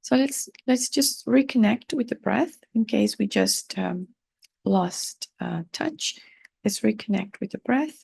So let's just reconnect with the breath in case we just lost touch. Let's reconnect with the breath.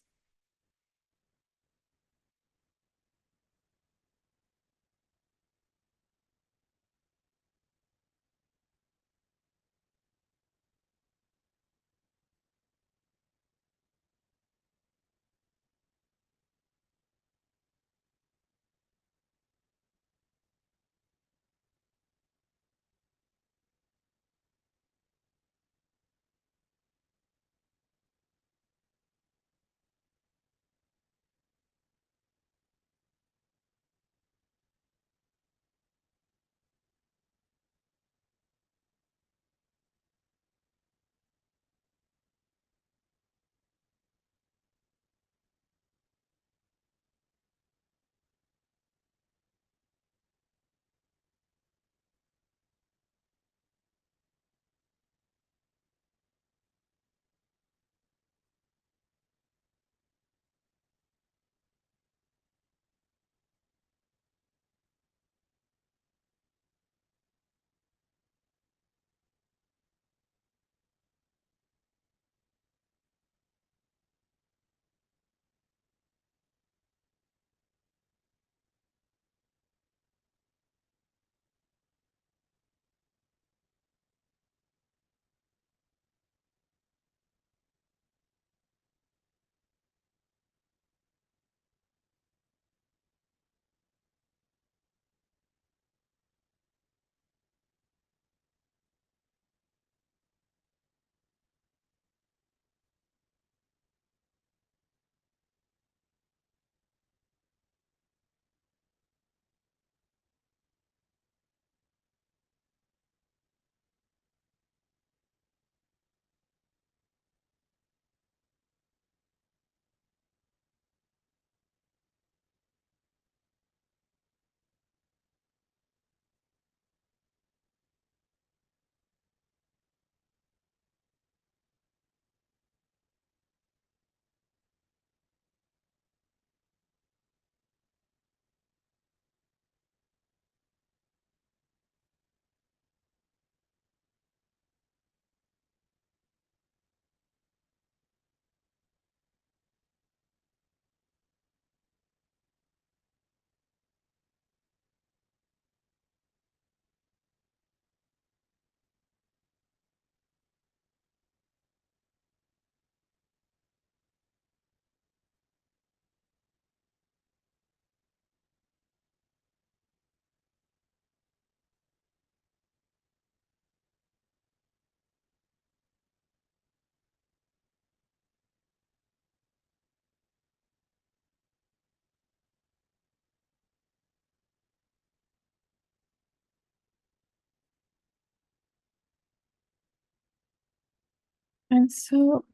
And so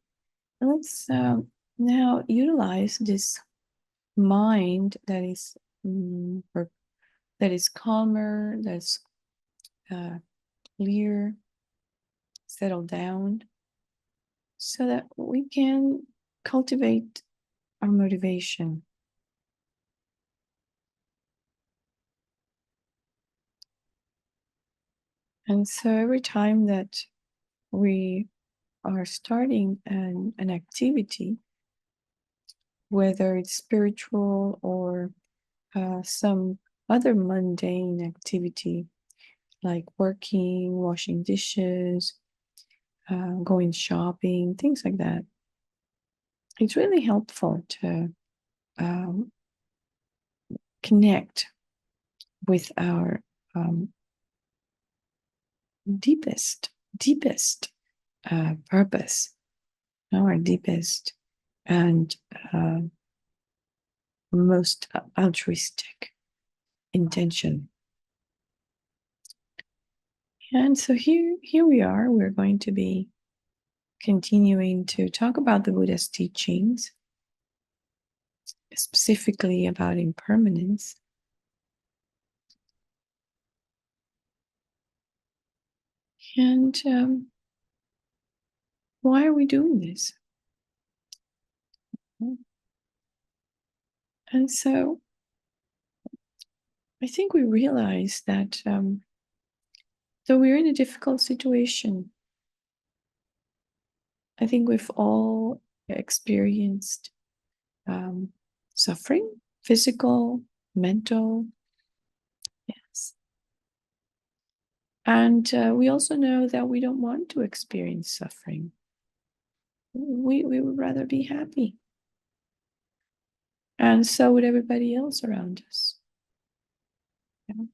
let's now utilize this mind that is that is calmer, that's clear, settled down, so that we can cultivate our motivation. And so every time that we are starting an activity, whether it's spiritual or some other mundane activity like working, washing dishes, going shopping, things like that, it's really helpful to um, connect with our um, deepest purpose, our deepest and most altruistic intention. And so here we are. We're going to be continuing to talk about the Buddha's teachings, specifically about impermanence. And why are we doing this? And so I think we realize that So we're in a difficult situation. I think we've all experienced suffering, physical, mental, yes. And we also know that we don't want to experience suffering. We would rather be happy. And so would everybody else around us. Yeah.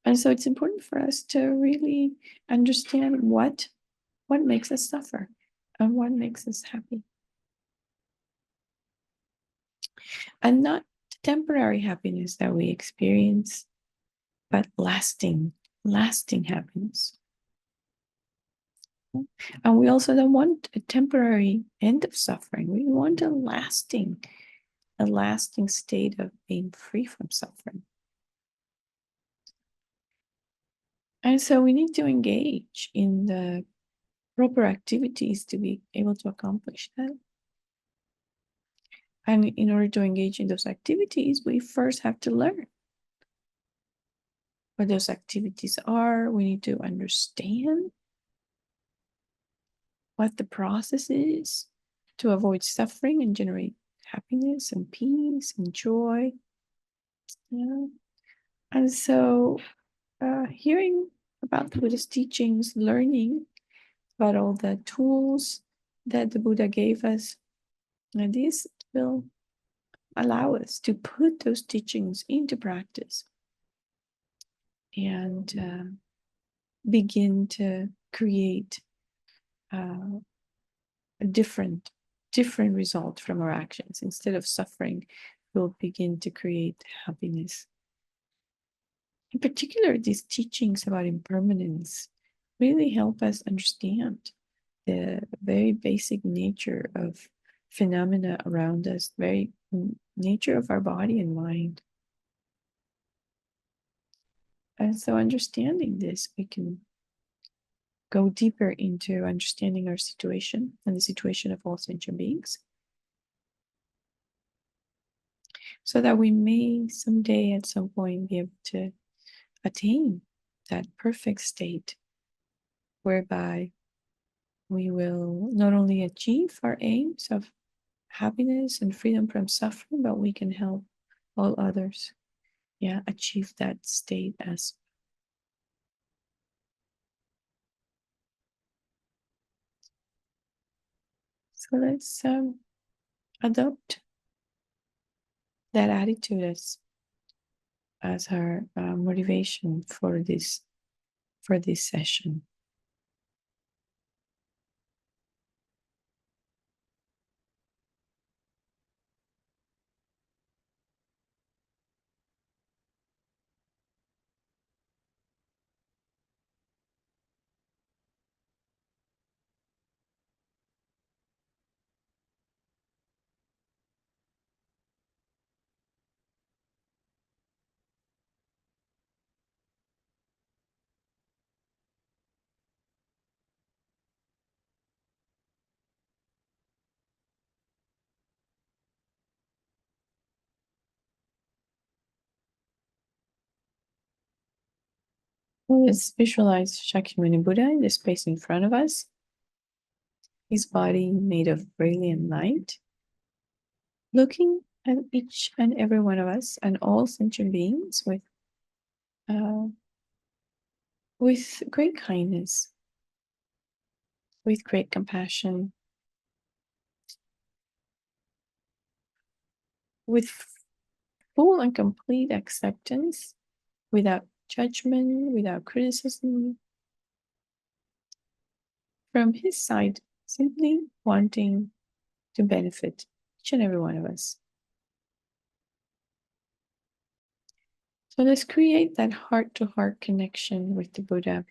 And so it's important for us to really understand what makes us suffer and what makes us happy. And not temporary happiness that we experience, but lasting happiness. And we also don't want a temporary end of suffering. We want a lasting state of being free from suffering. And so we need to engage in the proper activities to be able to accomplish that. And in order to engage in those activities, we first have to learn what those activities are. We need to understand what the process is to avoid suffering and generate happiness and peace and joy. Yeah. And so hearing about the Buddhist teachings, learning about all the tools that the Buddha gave us, and this will allow us to put those teachings into practice and begin to create a different result from our actions. Instead of suffering, we'll begin to create happiness. In particular, these teachings about impermanence really help us understand the very basic nature of phenomena around us, very nature of our body and mind. And so understanding this, we can go deeper into understanding our situation and the situation of all sentient beings, so that we may someday at some point be able to attain that perfect state whereby we will not only achieve our aims of happiness and freedom from suffering, but we can help all others, achieve that state as. So let's adopt that attitude as our motivation for this session. Let's visualize Shakyamuni Buddha in the space in front of us. His body made of brilliant light, looking at each and every one of us and all sentient beings with great kindness, with great compassion, with full and complete acceptance, without judgment, without criticism. From his side, simply wanting to benefit each and every one of us. So let's create that heart-to-heart connection with the Buddha.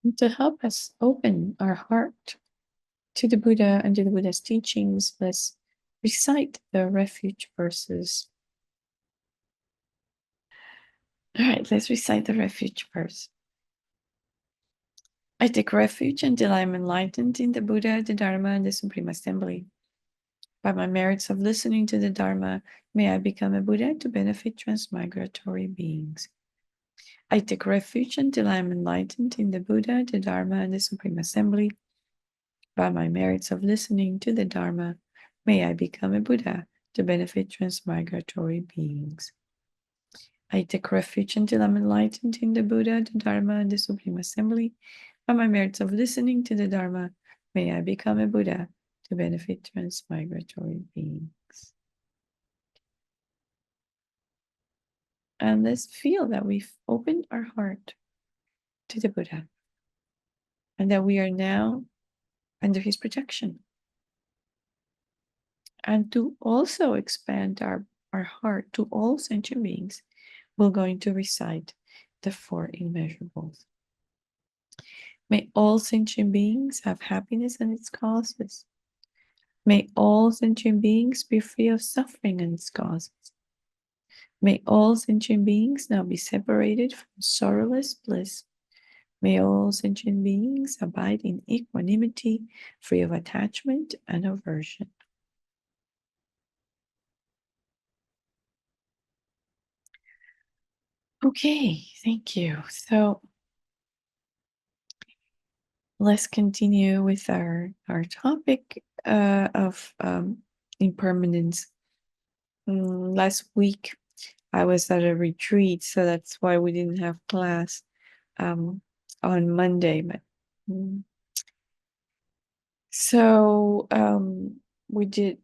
And to help us open our heart to the Buddha and to the Buddha's teachings, let's recite the refuge verses. All right, let's recite the refuge verse. I take refuge until I am enlightened in the Buddha, the Dharma, and the Supreme Assembly. By my merits of listening to the Dharma, may I become a Buddha to benefit transmigratory beings. I take refuge until I am enlightened in the Buddha, the Dharma, and the Supreme Assembly. By my merits of listening to the Dharma, may I become a Buddha to benefit transmigratory beings. I take refuge until I'm enlightened in the Buddha, the Dharma, and the Supreme Assembly. By my merits of listening to the Dharma, may I become a Buddha to benefit transmigratory beings. And let's feel that we've opened our heart to the Buddha and that we are now under his protection. And to also expand our heart to all sentient beings, we're going to recite the four immeasurables. May all sentient beings have happiness and its causes. May all sentient beings be free of suffering and its causes. May all sentient beings now be separated from sorrowless bliss. May all sentient beings abide in equanimity, free of attachment and aversion. Okay, thank you. So let's continue with our topic of impermanence. Last week, I was at a retreat, so that's why we didn't have class on Monday. But so we did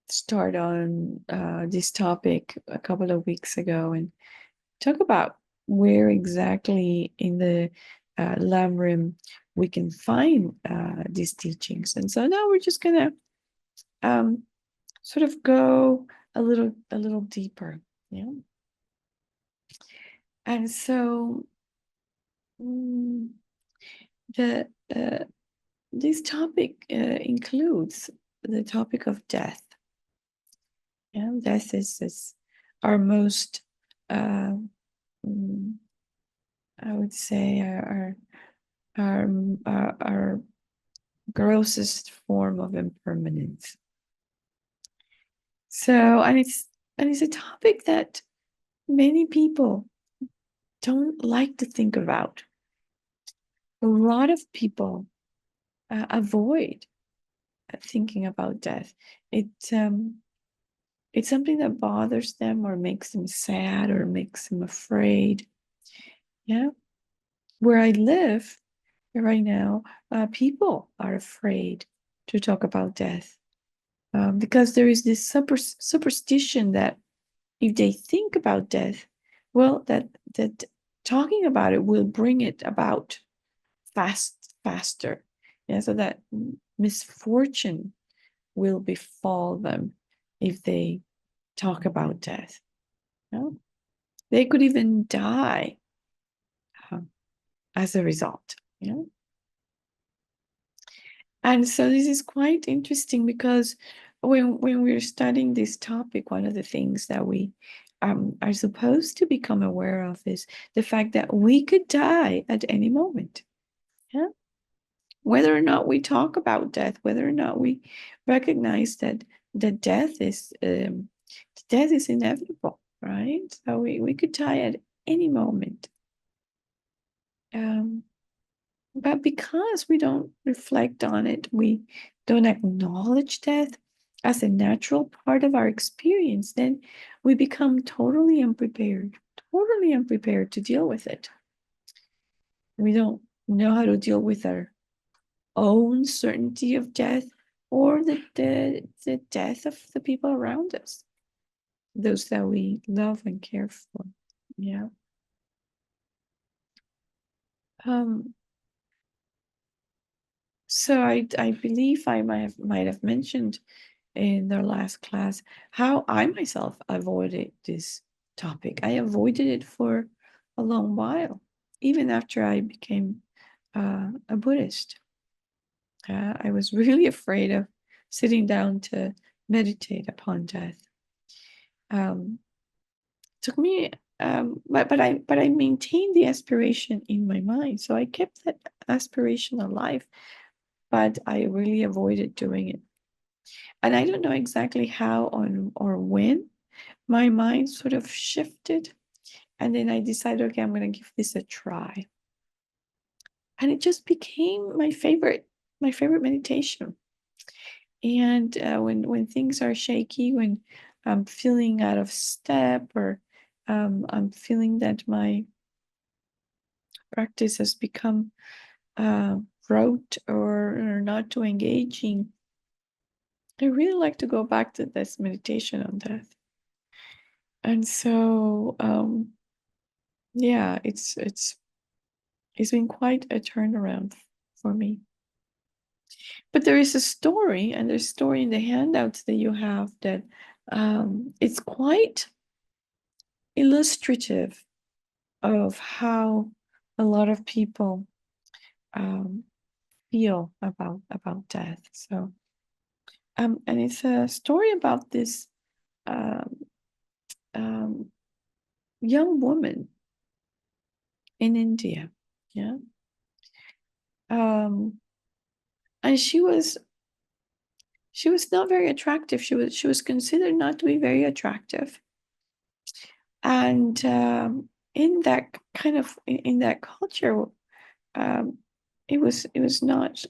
start on this topic a couple of weeks ago and talk about where exactly in the Lamrim we can find these teachings. And so now we're just gonna sort of go a little deeper, yeah. And so the this topic includes the topic of death. Yeah, death is our most, I would say, our grossest form of impermanence. So, and it's a topic that many people don't like to think about. A lot of people avoid thinking about death. It's something that bothers them or makes them sad or makes them afraid. Yeah, where I live right now, people are afraid to talk about death because there is this superstition that if they think about death, well, that talking about it will bring it about faster. Yeah, so that misfortune will befall them if they talk about death. No? They could even die as a result. Yeah. And so this is quite interesting because when we're studying this topic, one of the things that we are supposed to become aware of is the fact that we could die at any moment. Yeah. Whether or not we talk about death, whether or not we recognize that the death is inevitable, right? So we could die at any moment. But because we don't reflect on it, we don't acknowledge death as a natural part of our experience, then we become totally unprepared to deal with it. We don't know how to deal with our own certainty of death or the death of the people around us, those that we love and care for. Yeah. So I believe I might have mentioned in their last class how I myself avoided this topic. I avoided it for a long while, even after I became a Buddhist. I was really afraid of sitting down to meditate upon death. Took me, but I maintained the aspiration in my mind, so I kept that aspiration alive, but I really avoided doing it. And I don't know exactly how or when my mind sort of shifted, and then I decided, okay, I'm going to give this a try, and it just became my favorite meditation. And when things are shaky, when I'm feeling out of step, or I'm feeling that my practice has become rote or not too engaging, I really like to go back to this meditation on death. And so yeah, it's been quite a turnaround for me. But there is a story, and there's a story in the handouts that you have that it's quite illustrative of how a lot of people um, feel about death. So, and it's a story about this um, um, young woman in India. Yeah, um, and she was not very attractive. She was considered not to be very attractive, and in that kind of in that culture, um, it was not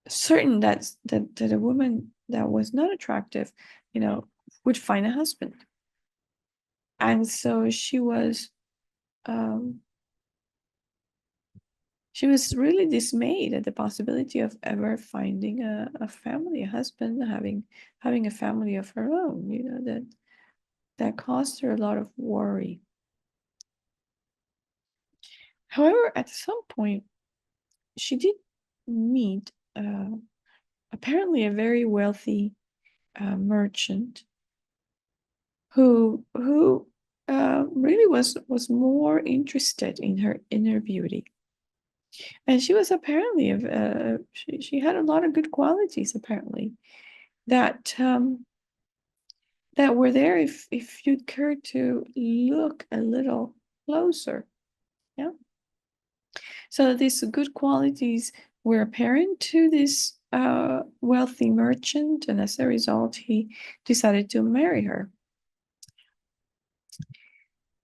certain that a woman that was not attractive, would find a husband. And so um, she was really dismayed at the possibility of ever finding a family, a husband, having a family of her own. That caused her a lot of worry. However, at some point, she did meet apparently a very wealthy merchant who really was more interested in her inner beauty, and she was apparently she had a lot of good qualities, apparently, that were there if you'd care to look a little closer. Yeah. So these good qualities were apparent to this wealthy merchant, and as a result, he decided to marry her.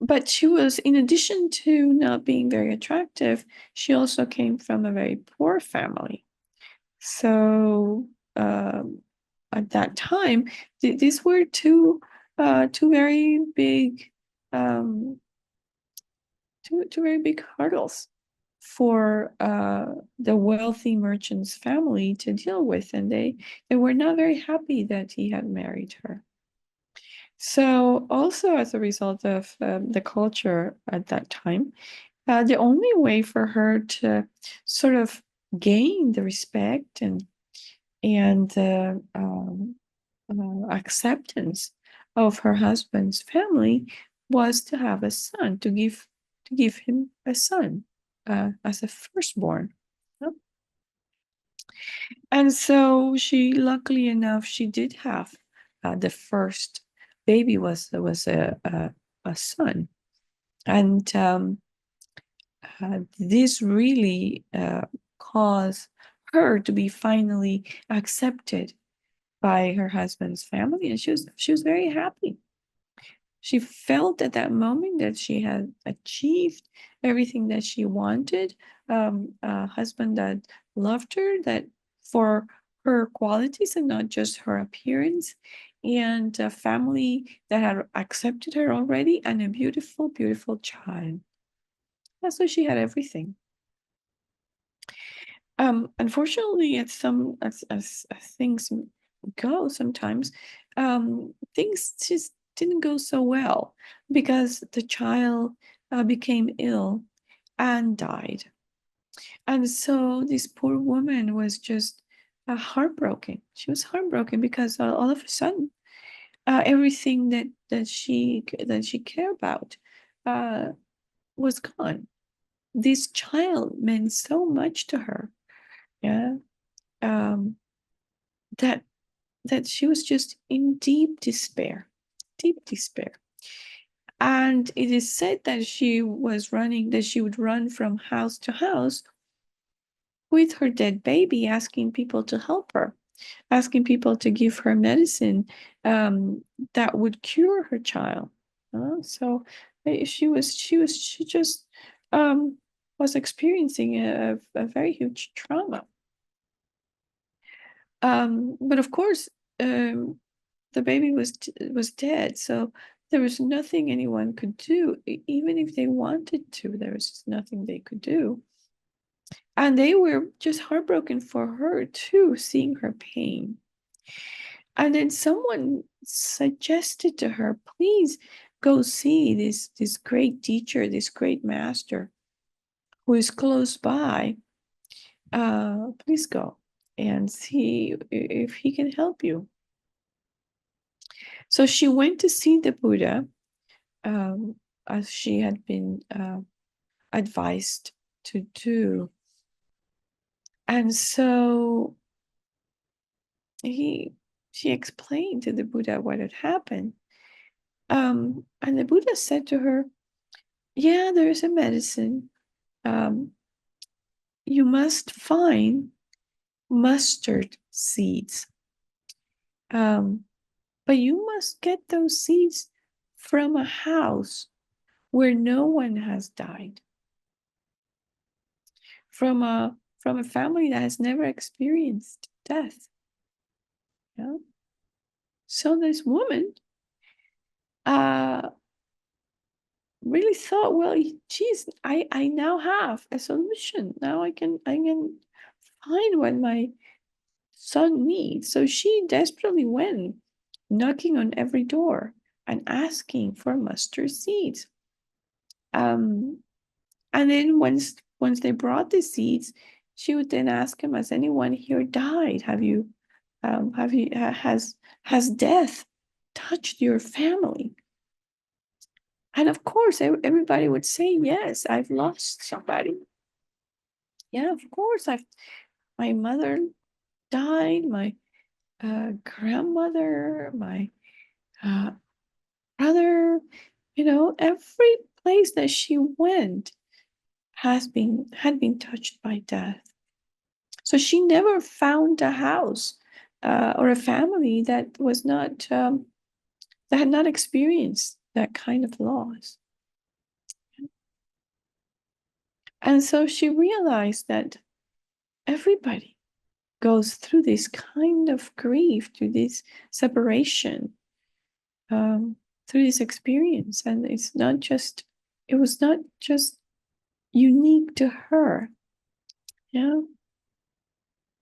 But she was, in addition to not being very attractive, she also came from a very poor family. So at that time, these were two very big um, two very big hurdles for the wealthy merchant's family to deal with, and they were not very happy that he had married her. So also, as a result of the culture at that time, the only way for her to sort of gain the respect and the acceptance of her husband's family was to have a son, to give him a son as a firstborn. Yep. And so luckily enough, she did have the first baby was a son, and this really caused her to be finally accepted by her husband's family, and she was very happy. She felt at that moment that she had achieved everything that she wanted. A husband that loved her, that for her qualities and not just her appearance, and a family that had accepted her already, and a beautiful, beautiful child. And so she had everything. Unfortunately, as things go, sometimes things just didn't go so well, because the child became ill and died. And so this poor woman was just heartbroken. She was heartbroken because all of a sudden, everything that she cared about was gone. This child meant so much to her, Yeah. Um, that she was just in deep despair, deep despair. And it is said that she would run from house to house with her dead baby, asking people to help her, asking people to give her medicine that would cure her child. So she just was experiencing a very huge trauma. But of course, the baby was dead, so there was nothing anyone could do. Even if they wanted to, there was just nothing they could do. And they were just heartbroken for her too, seeing her pain. And then someone suggested to her, please go see this great teacher, this great master who is close by. Please go and see if he can help you. So she went to see the Buddha, um, as she had been advised to do. And so she explained to the Buddha what had happened. And the Buddha said to her, yeah, there is a medicine. Um, you must find mustard seeds. But you must get those seeds from a house where no one has died. From a family that has never experienced death. Yeah. So this woman really thought, well, geez, I now have a solution. Now I can find what my son needs. So she desperately went knocking on every door and asking for mustard seeds. Um, and then once they brought the seeds, she would then ask him, has anyone here died? Has death touched your family? And of course, everybody would say, yes, I've lost somebody. Yeah, of course, my mother died, my grandmother, my uh, brother, every place that she went had been touched by death. So she never found a house or a family that was not that had not experienced that kind of loss. And so she realized that everybody goes through this kind of grief, through this separation, through this experience, and it was not just unique to her. Yeah.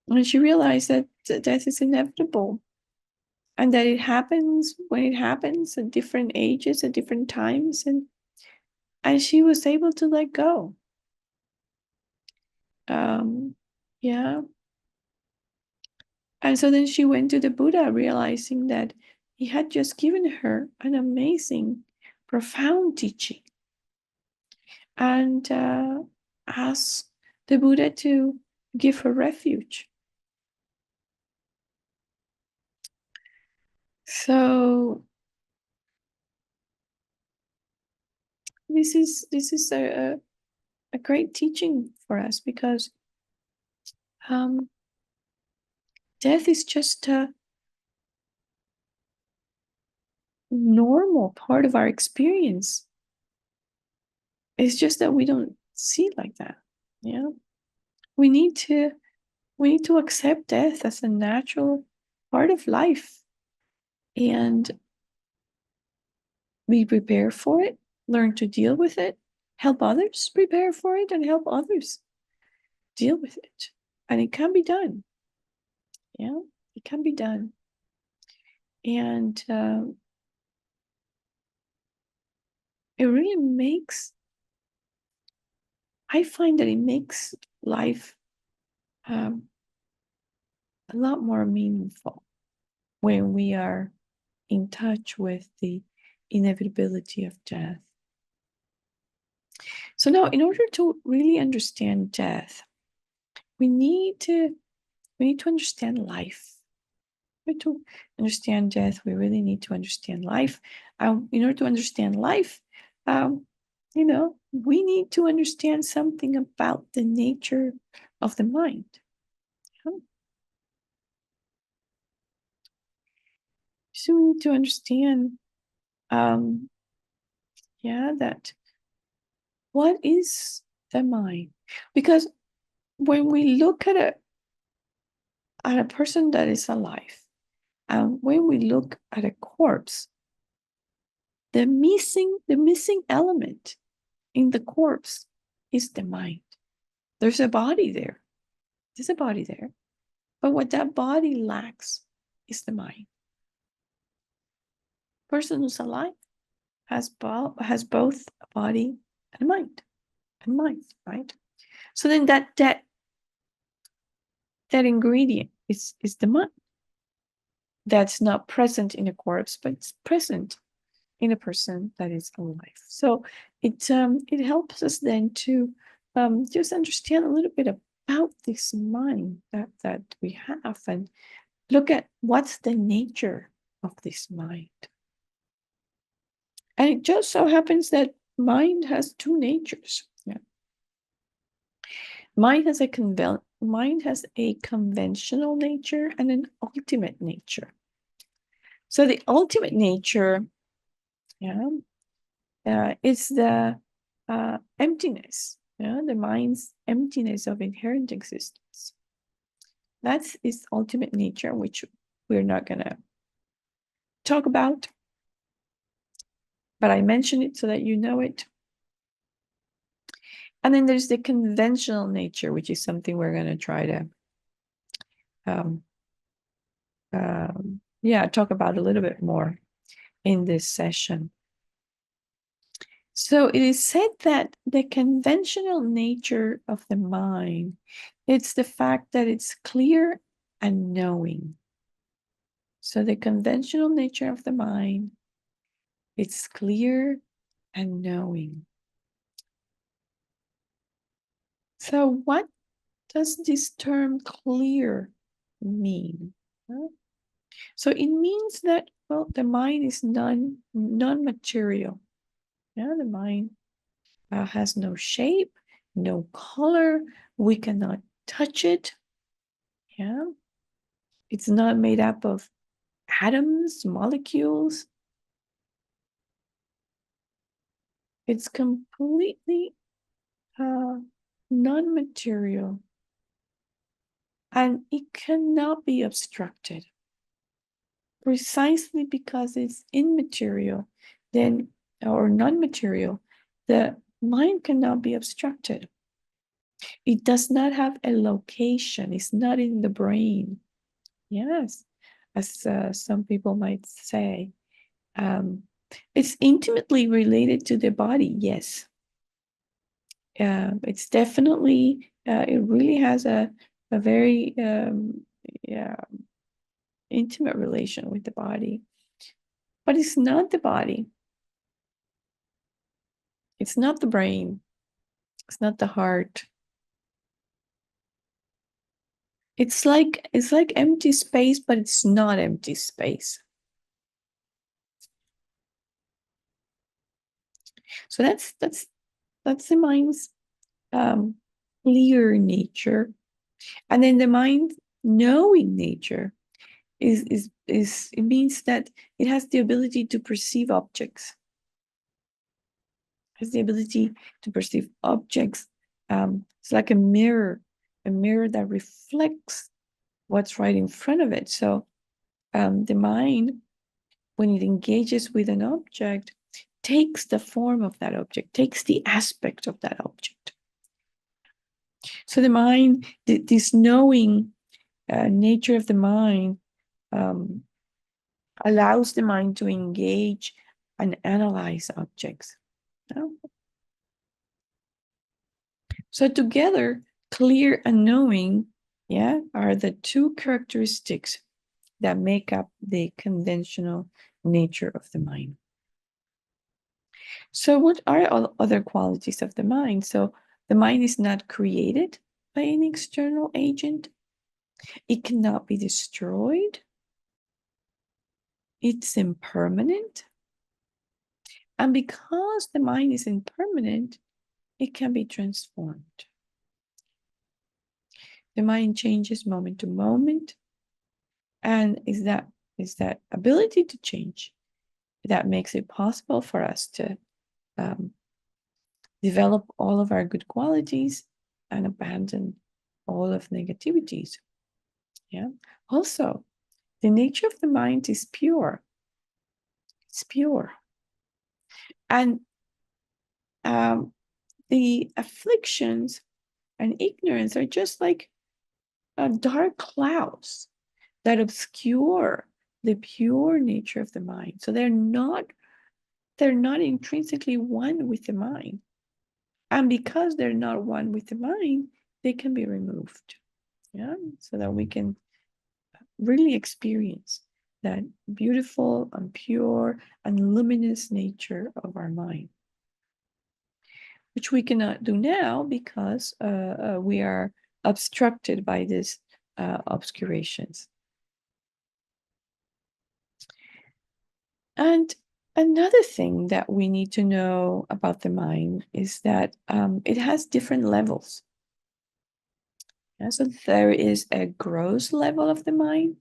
And she realized that death is inevitable and that it happens when it happens at different ages, at different times, and she was able to let go. Yeah. And so then she went to the Buddha, realizing that he had just given her an amazing, profound teaching, and asked the Buddha to give her refuge. So this is a great teaching for us, because death is just a normal part of our experience. It's just that we don't see it like that. Yeah, we need to accept death as a natural part of life and be prepared for it, learn to deal with it, help others prepare for it, and help others deal with it. And it can be done. Yeah, it can be done. And it really I find that it makes life a lot more meaningful when we are in touch with the inevitability of death. So now, in order to really understand death, we need to understand life. We need to understand death. We really need to understand life. In order to understand life, we need to understand something about the nature of the mind. So we need to understand, that what is the mind? Because when we look at a person that is alive, and when we look at a corpse, the missing element in the corpse is the mind. There's a body there. There's a body there. But what that body lacks is the mind. Person who's alive has both a body and a mind. And mind, right? So then that ingredient is the mind. That's not present in a corpse, but it's present in a person that is alive. So it helps us then to just understand a little bit about this mind that we have, and look at what's the nature of this mind. And it just so happens that mind has two natures. Yeah. Mind has a conventional nature and an ultimate nature. So the ultimate nature, is the emptiness, the mind's emptiness of inherent existence. That's its ultimate nature, which we're not going to talk about, but I mention it so that you know it. And then there's the conventional nature, which is something we're going to try to talk about a little bit more in this session. So it is said that the conventional nature of the mind, it's the fact that it's clear and knowing. So the conventional nature of the mind, it's clear and knowing. So what does this term clear mean? So it means that, well, the mind is non-material. The mind has no shape, no color. We cannot touch it. It's not made up of atoms, molecules. It's completely non-material, and it cannot be obstructed. Precisely because it's immaterial, then, or non-material, the mind cannot be obstructed. It does not have a location. It's not in the brain. Yes, as some people might say. It's intimately related to the body, yes. It's definitely, it really has a very intimate relation with the body. But it's not the body. It's not the brain. It's not the heart. It's like empty space, but it's not empty space. So that's the mind's clear nature. And then the mind knowing nature is it means that it has the ability to perceive objects. Has the ability to perceive objects. It's like a mirror that reflects what's right in front of it. So the mind, when it engages with an object, takes the form of that object, takes the aspect of that object. So the mind, this knowing nature of the mind, allows the mind to engage and analyze objects. So together, clear and knowing, are the two characteristics that make up the conventional nature of the mind. So what are all other qualities of the mind? So the mind is not created. by any external agent. It cannot be destroyed. It's impermanent. And because the mind is impermanent, it can be transformed. The mind changes moment to moment. And is that ability to change that makes it possible for us to develop all of our good qualities and abandon all of negativities. Yeah. Also, the nature of the mind is pure. It's pure. And the afflictions and ignorance are just like dark clouds that obscure the pure nature of the mind. So they're not intrinsically one with the mind. And because they're not one with the mind, they can be removed. Yeah. So that we can really experience that beautiful and pure and luminous nature of our mind, which we cannot do now because we are obstructed by these obscurations. And another thing that we need to know about the mind is that it has different levels. Yeah, so there is a gross level of the mind,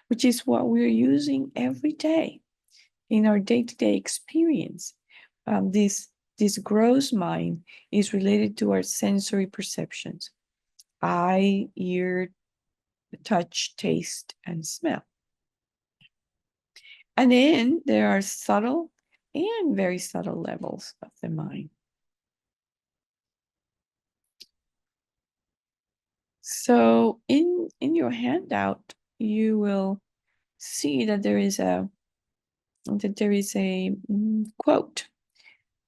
which is what we're using every day in our day-to-day experience. This gross mind is related to our sensory perceptions: eye, ear, touch, taste, and smell. And then there are subtle and very subtle levels of the mind. So in your handout, you will see that there is a quote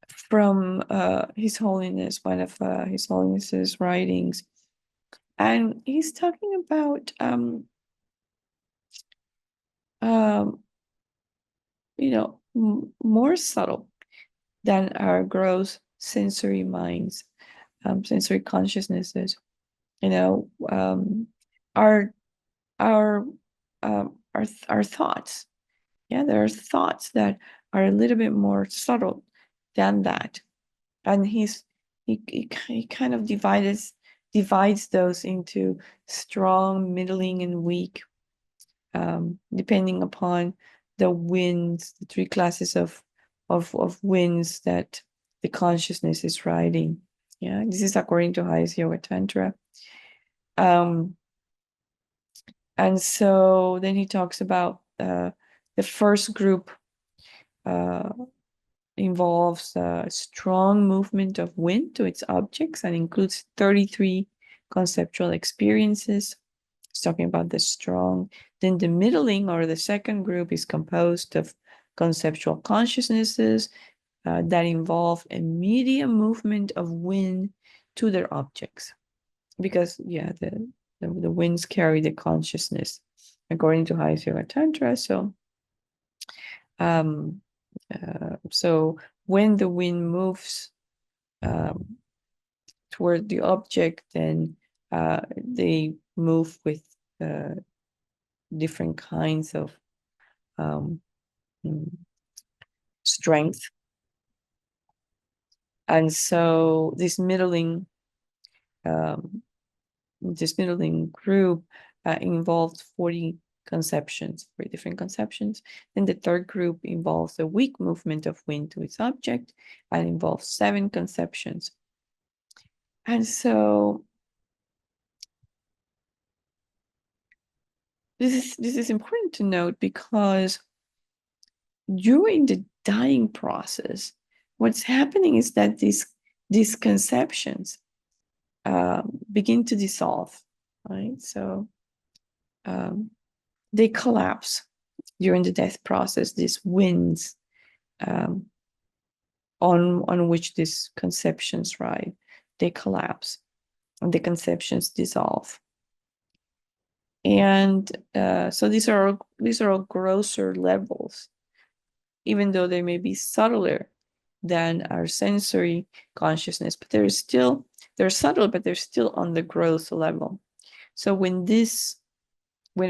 from His Holiness, one of His Holiness's writings, and he's talking about more subtle than our gross sensory minds, sensory consciousnesses. Our our thoughts. Yeah, there are thoughts that are a little bit more subtle than that, and he kind of divides those into strong, middling, and weak, depending upon the winds, the three classes of winds that the consciousness is riding. Yeah, this is according to Highest Yoga Tantra. And so then he talks about the first group involves a strong movement of wind to its objects and includes 33 conceptual experiences. He's talking about the strong. Then the middling, or the second group, is composed of conceptual consciousnesses that involve a medium movement of wind to their objects. Because, yeah, the winds carry the consciousness, according to Highest Yoga Tantra. So when the wind moves toward the object, then they move with different kinds of strength. And so this middling group involved 40 conceptions, very different conceptions. Then the third group involves a weak movement of wind to its object and involves 7 conceptions. And so this is important to note, because during the dying process, what's happening is that these conceptions begin to dissolve, right? So they collapse during the death process. These winds on which these conceptions ride, they collapse, and the conceptions dissolve. And so these are all grosser levels, even though they may be subtler than our sensory consciousness, but there is still they're subtle, but they're still on the growth level. So when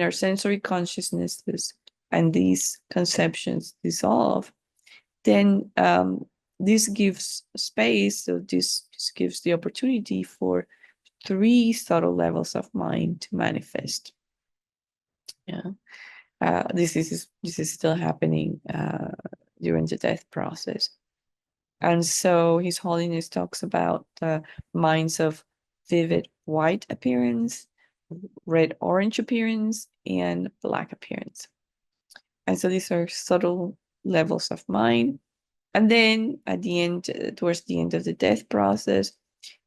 our sensory consciousnesses and these conceptions dissolve, then this gives space. So this gives the opportunity for 3 subtle levels of mind to manifest. Yeah, this is still happening during the death process. And so His Holiness talks about minds of vivid white appearance, red-orange appearance, and black appearance. And so these are subtle levels of mind. And then at the end, towards the end of the death process,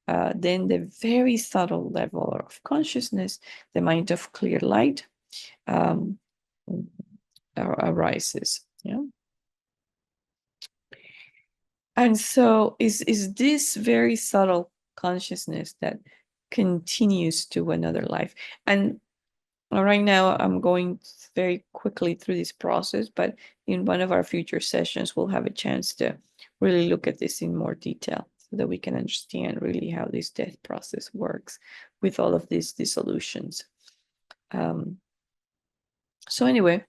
then the very subtle level of consciousness, the mind of clear light, arises. Yeah. And so is this very subtle consciousness that continues to another life. And right now I'm going very quickly through this process, but in one of our future sessions, we'll have a chance to really look at this in more detail so that we can understand really how this death process works with all of these dissolutions. So anyway,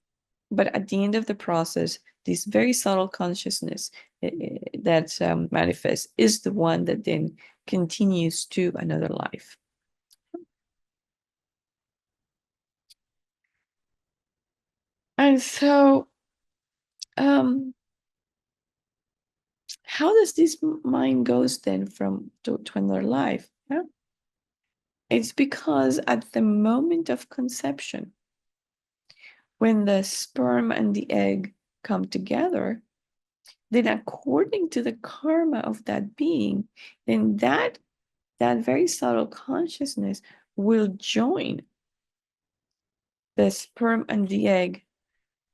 but at the end of the process, this very subtle consciousness that manifests is the one that then continues to another life. And so, how does this mind goes then from to another life? Yeah? It's because at the moment of conception, when the sperm and the egg come together, then according to the karma of that being, then that very subtle consciousness will join the sperm and the egg,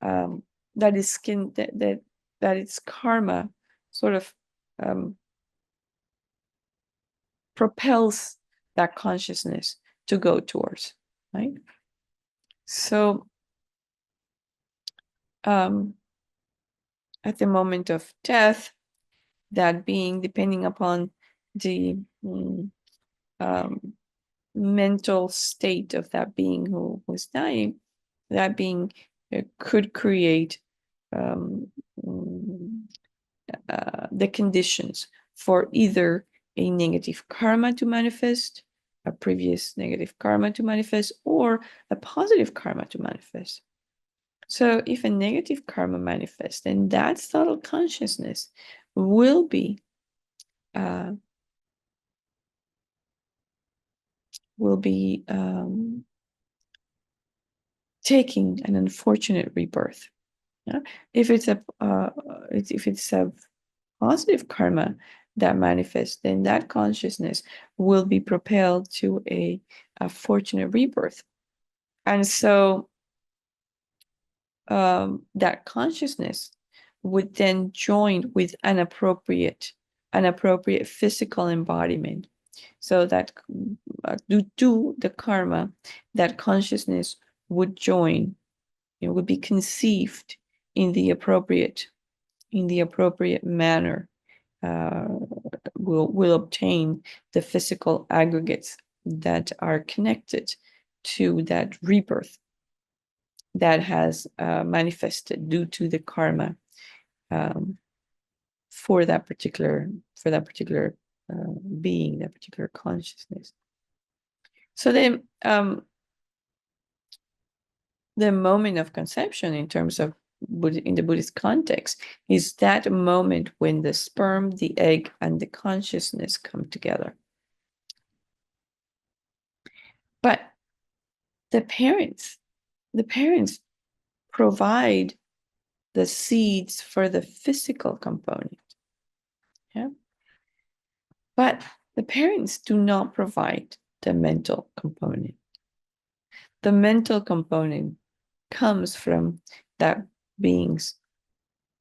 that is skin that its karma sort of propels that consciousness to go towards, right? So at the moment of death, that being, depending upon the mental state of that being who was dying, that being could create the conditions for either a negative karma to manifest, a previous negative karma to manifest, or a positive karma to manifest. So if a negative karma manifests, then that subtle consciousness will be taking an unfortunate rebirth. Yeah? If it's a positive karma that manifests, then that consciousness will be propelled to a fortunate rebirth. And so that consciousness would then join with an appropriate physical embodiment, so that due to the karma, that consciousness would join, it would be conceived in the appropriate manner, will obtain the physical aggregates that are connected to that rebirth that has manifested due to the karma for that particular being, that particular consciousness. So then the moment of conception, in terms of in the Buddhist context, is that moment when the sperm, the egg, and the consciousness come together. But the parents provide the seeds for the physical component. Yeah. But the parents do not provide the mental component. The mental component comes from that being's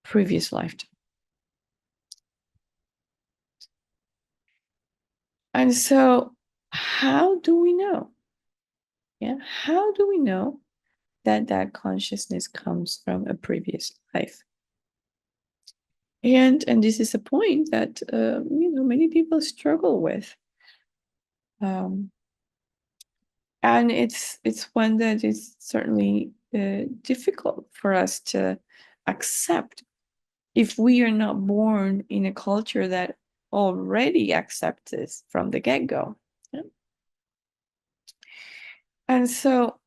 previous lifetime. And so, how do we know? Yeah, how do we know that that consciousness comes from a previous life? And this is a point that many people struggle with. And it's one that is certainly difficult for us to accept if we are not born in a culture that already accepts this from the get-go. Yeah? And so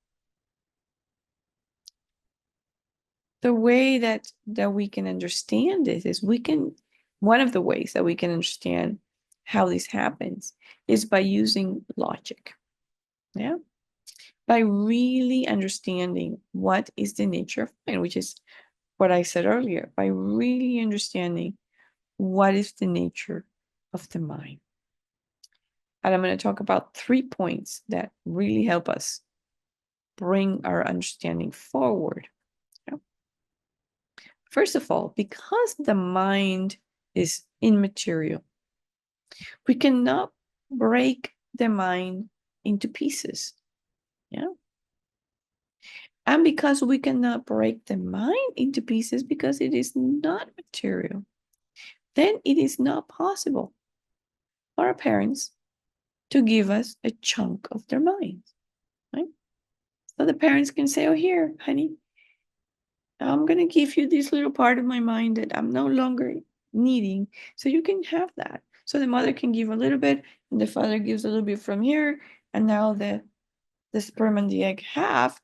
the way that we can understand this is one of the ways that we can understand how this happens is by using logic. Yeah. By really understanding what is the nature of mind, which is what I said earlier, by really understanding what is the nature of the mind. And I'm going to talk about 3 points that really help us bring our understanding forward. Yeah. First of all, because the mind is immaterial, we cannot break the mind into pieces. Yeah. And because we cannot break the mind into pieces because it is not material, then it is not possible for our parents to give us a chunk of their minds, right? So the parents can say, oh, here, honey, I'm going to give you this little part of my mind that I'm no longer needing, so you can have that. So the mother can give a little bit, and the father gives a little bit from here, and now the sperm and the egg have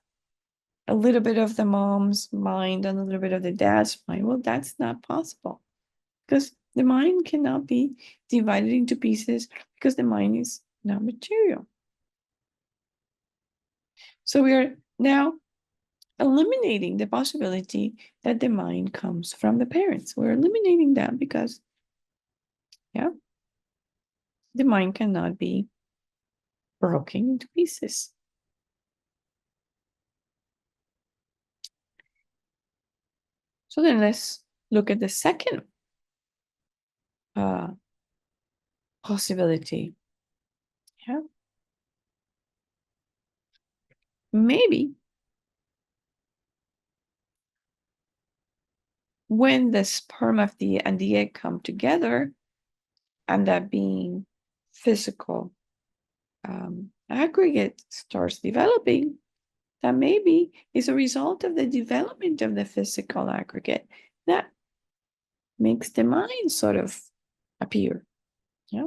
a little bit of the mom's mind and a little bit of the dad's mind. Well, that's not possible because the mind cannot be divided into pieces because the mind is not material. So we are now eliminating the possibility that the mind comes from the parents. We're eliminating that because, yeah, the mind cannot be broken into pieces. So then let's look at the second possibility. Yeah. Maybe when the sperm of and the egg come together, and that being physical aggregate starts developing, that maybe is a result of the development of the physical aggregate that makes the mind sort of appear. Yeah.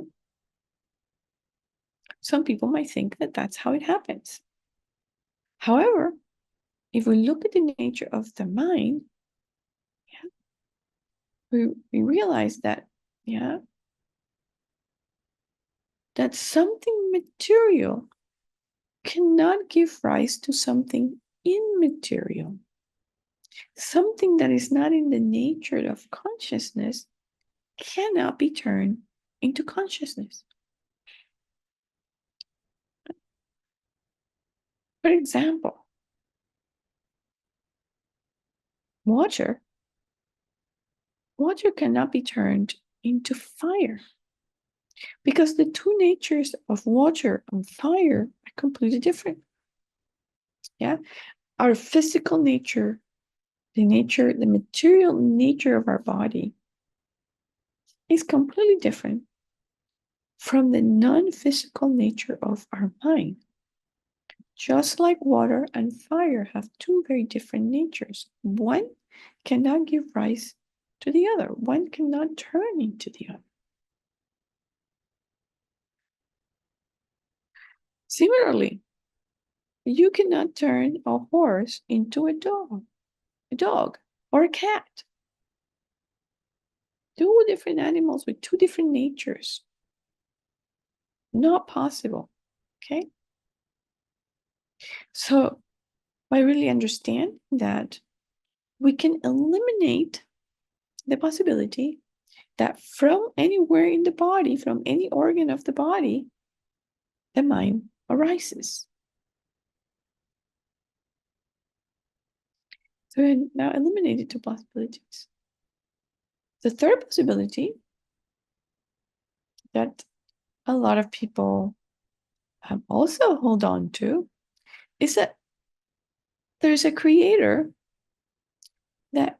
Some people might think that that's how it happens. However, if we look at the nature of the mind, yeah, we realize that, yeah, that something material cannot give rise to something immaterial. Something that is not in the nature of consciousness cannot be turned into consciousness. For example, water. Water cannot be turned into fire because the two natures of water and fire are completely different. Yeah, our physical nature, the material nature of our body is completely different from the non-physical nature of our mind. Just like water and fire have two very different natures. One cannot give rise to the other. One cannot turn into the other. Similarly, you cannot turn a horse into a dog, or a cat. Two different animals with two different natures. Not possible. Okay? So, by really understanding that, we can eliminate the possibility that from anywhere in the body, from any organ of the body, the mind arises. So we now eliminated two possibilities. The third possibility that a lot of people also hold on to is that there's a creator that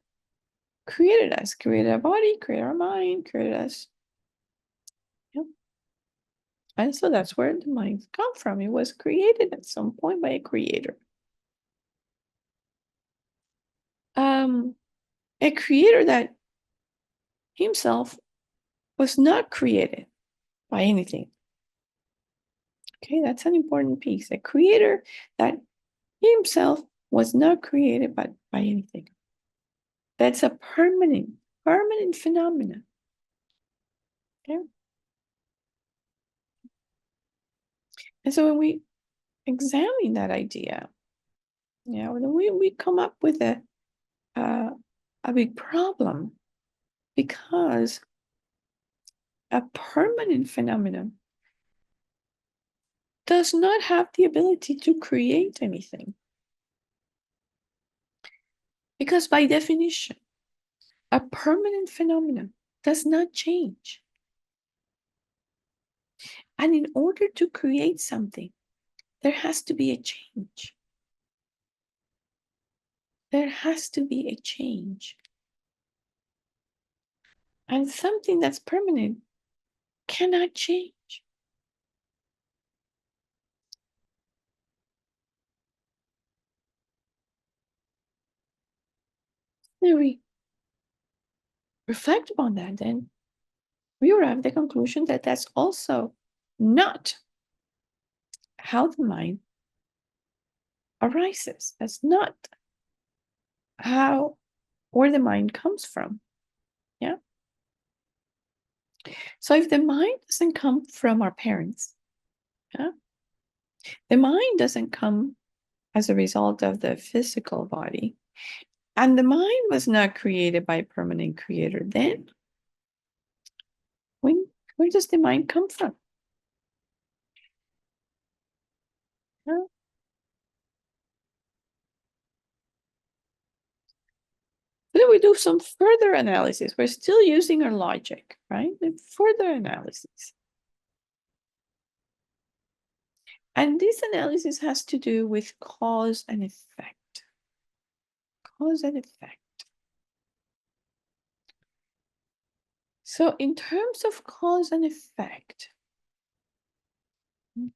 created us, created our body, created our mind, created us. Yeah. And so that's where the mind comes from. It was created at some point by a creator. A creator that himself was not created by anything. Okay, that's an important piece. A creator that himself was not created by anything. That's a permanent phenomenon. Okay. And so when we examine that idea, then we come up with a big problem, because a permanent phenomenon does not have the ability to create anything. Because by definition, a permanent phenomenon does not change. And in order to create something, there has to be a change. There has to be a change. And something that's permanent cannot change. When we reflect upon that, then we arrive at the conclusion that that's also not how the mind arises. That's not how, where the mind comes from. Yeah. So if the mind doesn't come from our parents, yeah, the mind doesn't come as a result of the physical body, and the mind was not created by a permanent creator, then where does the mind come from? Yeah. Then we do some further analysis. We're still using our logic, right? Further analysis. And this analysis has to do with cause and effect. Cause and effect. So in terms of cause and effect,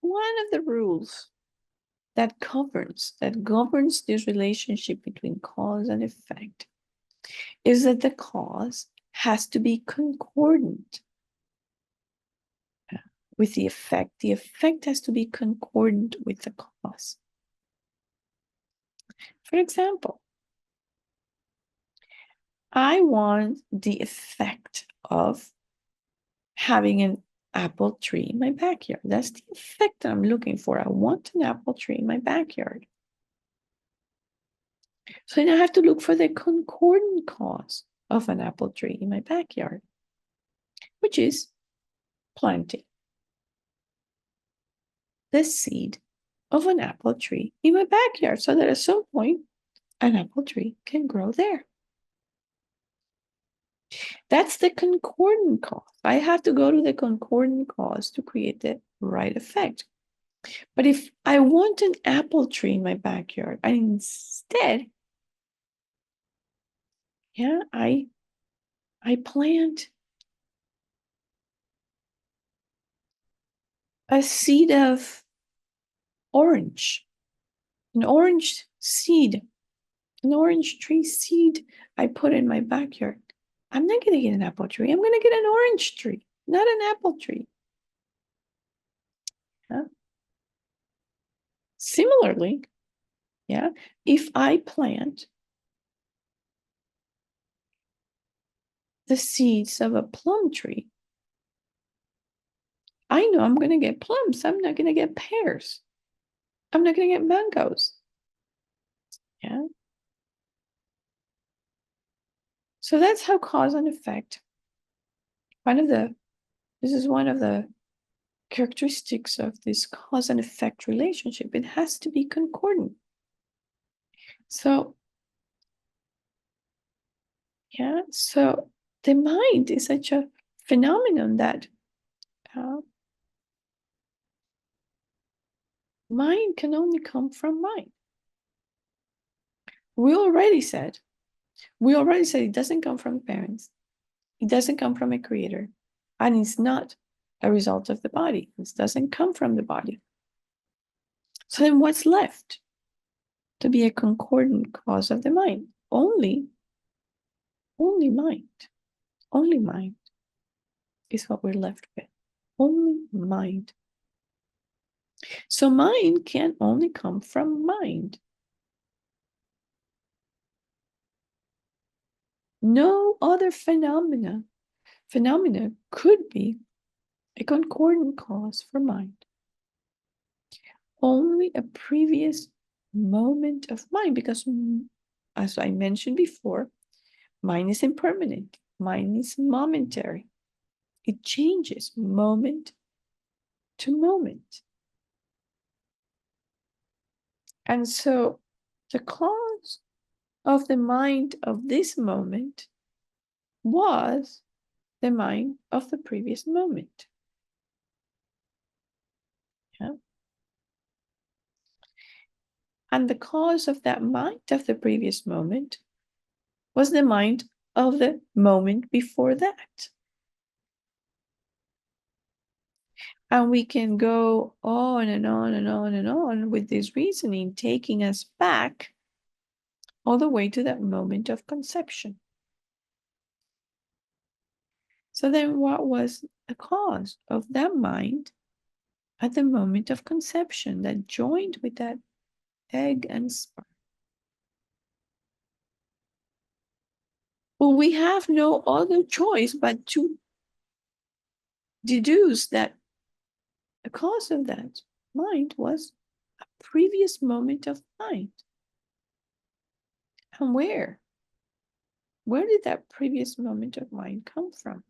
one of the rules that governs this relationship between cause and effect is that the cause has to be concordant with the effect. The effect has to be concordant with the cause. For example, I want the effect of having an apple tree in my backyard. That's the effect that I'm looking for. I want an apple tree in my backyard. So then I have to look for the concordant cause of an apple tree in my backyard, which is planting the seed of an apple tree in my backyard, so that at some point an apple tree can grow there. That's the concordant cause. I have to go to the concordant cause to create the right effect. But if I want an apple tree in my backyard, and instead, I plant a seed of orange, an orange seed, an orange tree seed I put in my backyard. I'm not going to get an apple tree. I'm going to get an orange tree, not an apple tree. Yeah. Similarly, if I plant the seeds of a plum tree, I know I'm going to get plums. I'm not going to get pears. I'm not going to get mangoes. Yeah. So that's how cause and effect. This is one of the characteristics of this cause and effect relationship. It has to be concordant. So, so the mind is such a phenomenon that mind can only come from mind. We already said it doesn't come from parents. It doesn't come from a creator. And it's not a result of the body. This doesn't come from the body. So then what's left to be a concordant cause of the mind? Only mind. Only mind is what we're left with. Only mind. So mind can only come from mind. No other phenomena could be a concordant cause for mind. Only a previous moment of mind, because as I mentioned before, mind is impermanent. Mind is momentary. It changes moment to moment. And so the cause of the mind of this moment was the mind of the previous moment. Yeah. And the cause of that mind of the previous moment was the mind of the moment before that. And we can go on and on and on and on with this reasoning, taking us back all the way to that moment of conception. So then what was the cause of that mind at the moment of conception that joined with that egg and sperm? Well, we have no other choice but to deduce that the cause of that mind was a previous moment of mind. And where? Where did that previous moment of mind come from?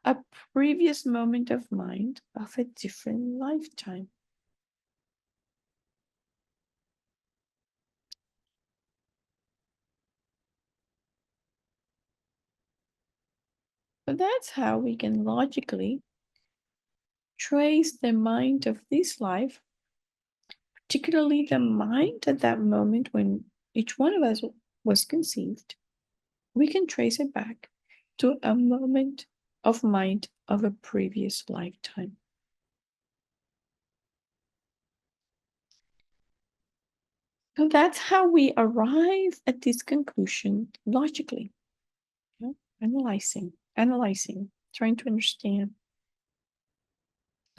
A previous moment of mind of a different lifetime. So that's how we can logically trace the mind of this life, particularly the mind at that moment when each one of us was conceived. We can trace it back to a moment of mind of a previous lifetime. So that's how we arrive at this conclusion logically. Yeah? Analyzing, trying to understand.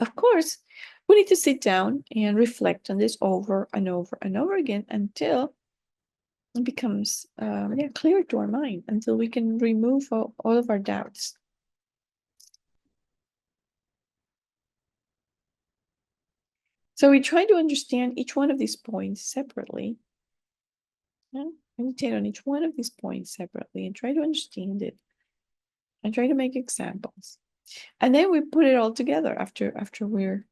Of course, we need to sit down and reflect on this over and over and over again until it becomes clear to our mind, until we can remove all of our doubts. So we try to understand each one of these points separately. Yeah? Meditate on each one of these points separately and try to understand it and try to make examples. And then we put it all together after we're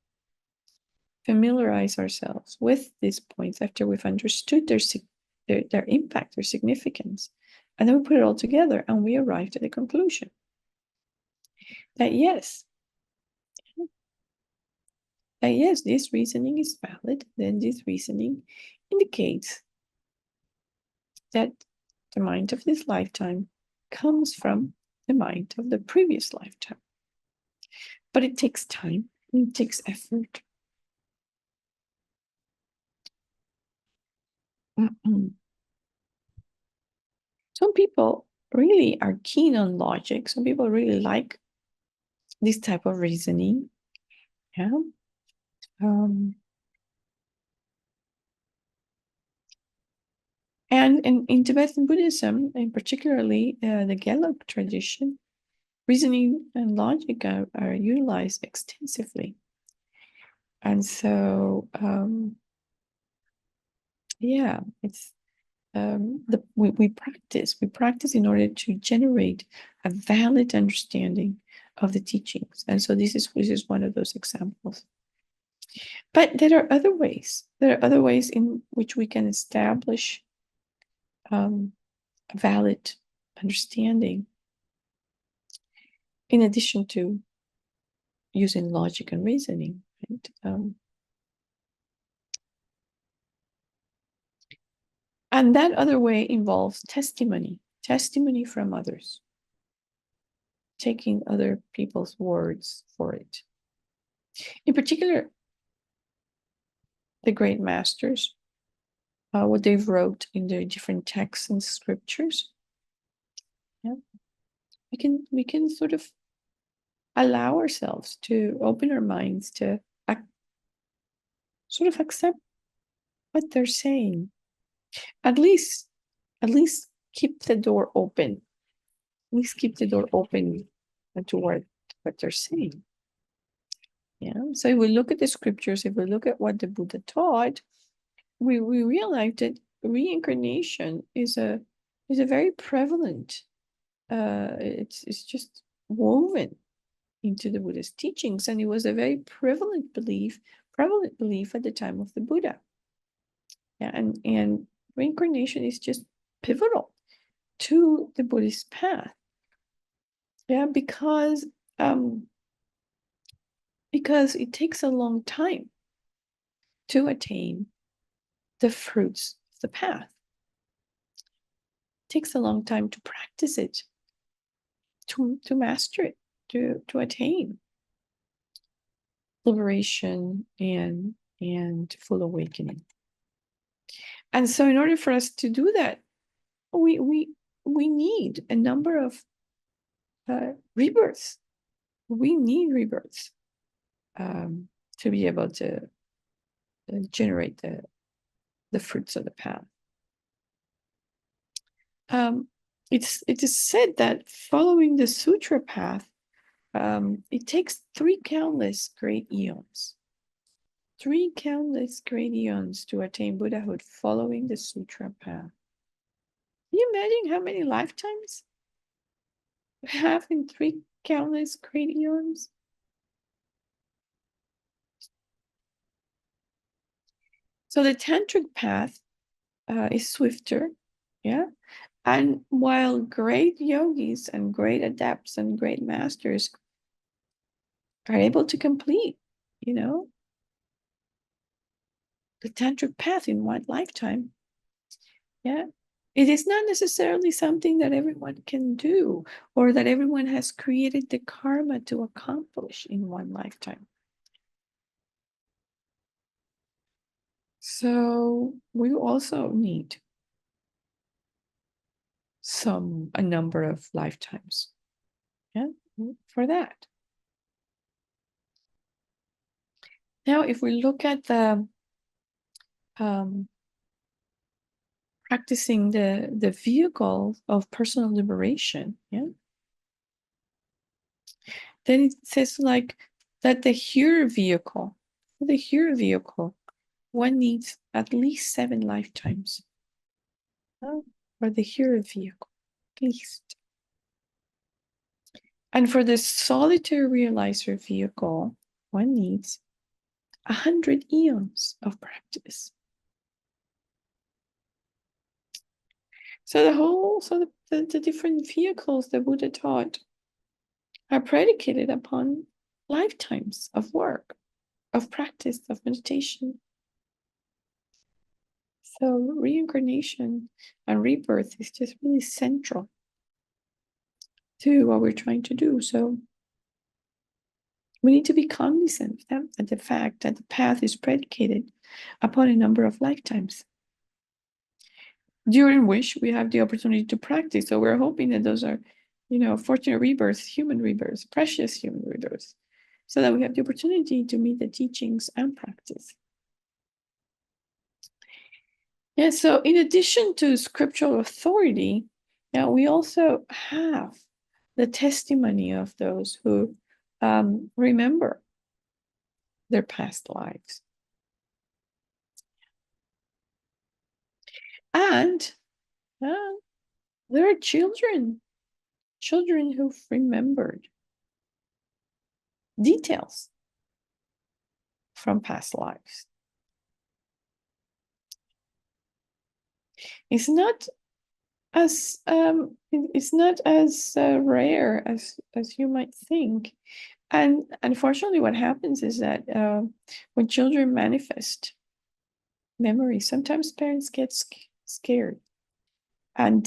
familiarize ourselves with these points, after we've understood their impact, their significance. And then we put it all together and we arrived at a conclusion that yes, this reasoning is valid. Then this reasoning indicates that the mind of this lifetime comes from the mind of the previous lifetime. But it takes time, and it takes effort. Some people really are keen on logic. Some people really like this type of reasoning. Yeah. And in Tibetan Buddhism, and particularly the Gelug tradition, reasoning and logic are utilized extensively. And so, it's we practice in order to generate a valid understanding of the teachings. And so this is one of those examples. But there are other ways. There are other ways in which we can establish a valid understanding, in addition to using logic and reasoning. Right? And that other way involves testimony from others. taking other people's words for it. In particular, the great masters, what they've wrote in their different texts and scriptures. Yeah, we can sort of allow ourselves to open our minds to sort of accept what they're saying. At least keep the door open. At least keep the door open to what they're saying. Yeah. So if we look at the scriptures, if we look at what the Buddha taught, we realize that reincarnation is a very prevalent. It's just woven into the Buddha's teachings, and it was a very prevalent belief at the time of the Buddha. Yeah, and reincarnation is just pivotal to the Buddhist path. Yeah, because it takes a long time to attain the fruits of the path. It takes a long time to practice it, to master it, to attain liberation and full awakening. And so in order for us to do that, we need a number of rebirths. We need rebirths to be able to generate the fruits of the path. It is said that following the sutra path, it takes 3 countless great eons. 3 countless great eons to attain Buddhahood following the sutra path. Can you imagine how many lifetimes we have in 3 countless great eons? So the tantric path is swifter, yeah. And while great yogis and great adepts and great masters are able to complete, the tantric path in one lifetime, yeah, it is not necessarily something that everyone can do or that everyone has created the karma to accomplish in one lifetime. So we also need a number of lifetimes, yeah, for that. Now, if we look at the practicing the vehicle of personal liberation, yeah, then it says like that the hero vehicle, one needs at least 7 lifetimes. For the hero vehicle, at least. And for the solitary realizer vehicle, one needs 100 eons of practice. So the different vehicles the Buddha taught are predicated upon lifetimes of work, of practice, of meditation. So reincarnation and rebirth is just really central to what we're trying to do. So we need to be cognizant of the fact that the path is predicated upon a number of lifetimes, during which we have the opportunity to practice. So we're hoping that those are, fortunate rebirths, human rebirths, precious human rebirths, so that we have the opportunity to meet the teachings and practice. Yeah, so in addition to scriptural authority, now we also have the testimony of those who remember their past lives. And there are children who've remembered details from past lives. It's not as rare as you might think. And unfortunately, what happens is that when children manifest memory, sometimes parents get scared, and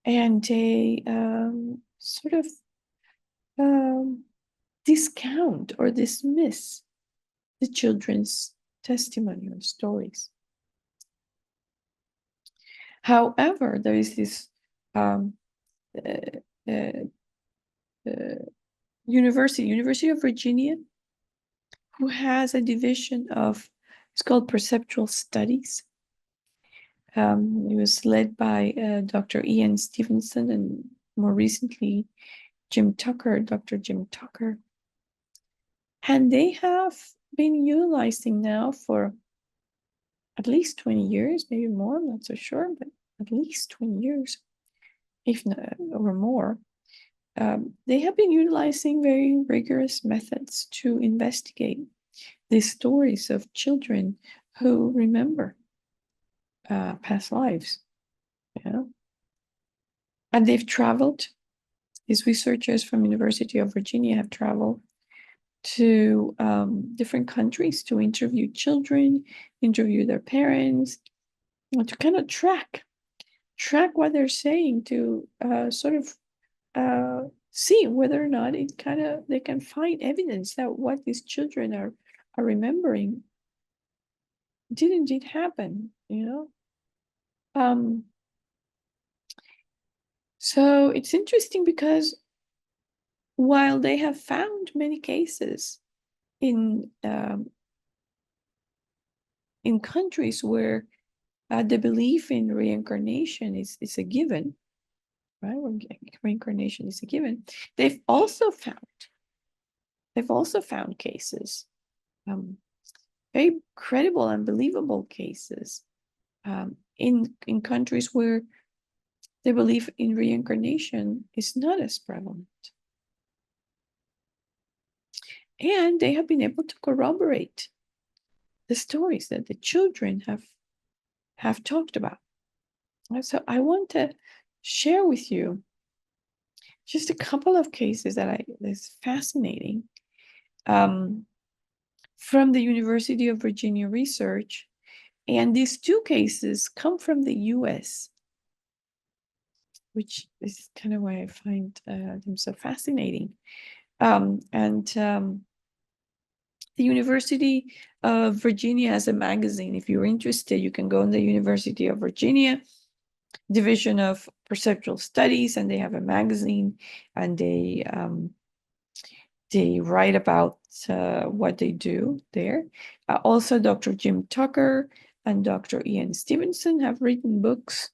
and they sort of discount or dismiss the children's testimony or stories. However, there is this um, uh, uh, University of Virginia, who has a division of, it's called perceptual studies. It was led by Dr. Ian Stevenson and more recently Dr. Jim Tucker. And they have been utilizing now for at least 20 years, maybe more, I'm not so sure, but at least 20 years, if not or more. They have been utilizing very rigorous methods to investigate the stories of children who remember past lives. Yeah. And they've traveled, these researchers from University of Virginia have traveled to different countries to interview children, interview their parents, to kind of track what they're saying, to sort of see whether or not they can find evidence that what these children are remembering did indeed happen, So it's interesting because while they have found many cases in countries where the belief in reincarnation is a given, right? When reincarnation is a given, they've also found cases, very credible and believable cases, in countries where the belief in reincarnation is not as prevalent. And they have been able to corroborate the stories that the children have talked about. So I want to share with you just a couple of cases that's fascinating, from the University of Virginia research. And these two cases come from the US, which is kind of why I find them so fascinating. The University of Virginia has a magazine. If you're interested, you can go in the University of Virginia Division of Perceptual Studies, and they have a magazine, and they write about what they do there. Also, Dr. Jim Tucker and Dr. Ian Stevenson have written books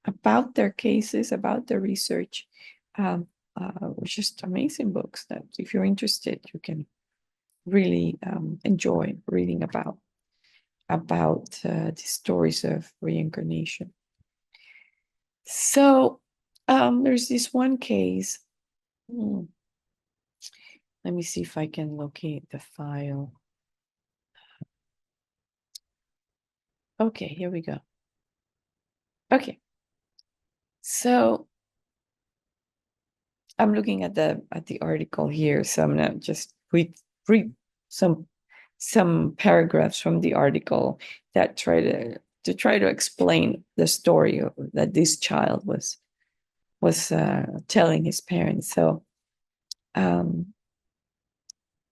about their cases, about their research, just amazing books that if you're interested, you can really enjoy reading about the stories of reincarnation. So there's this one case. Let me see if I can locate the file. Okay, here we go. Okay, so I'm looking at the article here, so I'm gonna just read some paragraphs from the article that try to explain the story that this child was telling his parents. So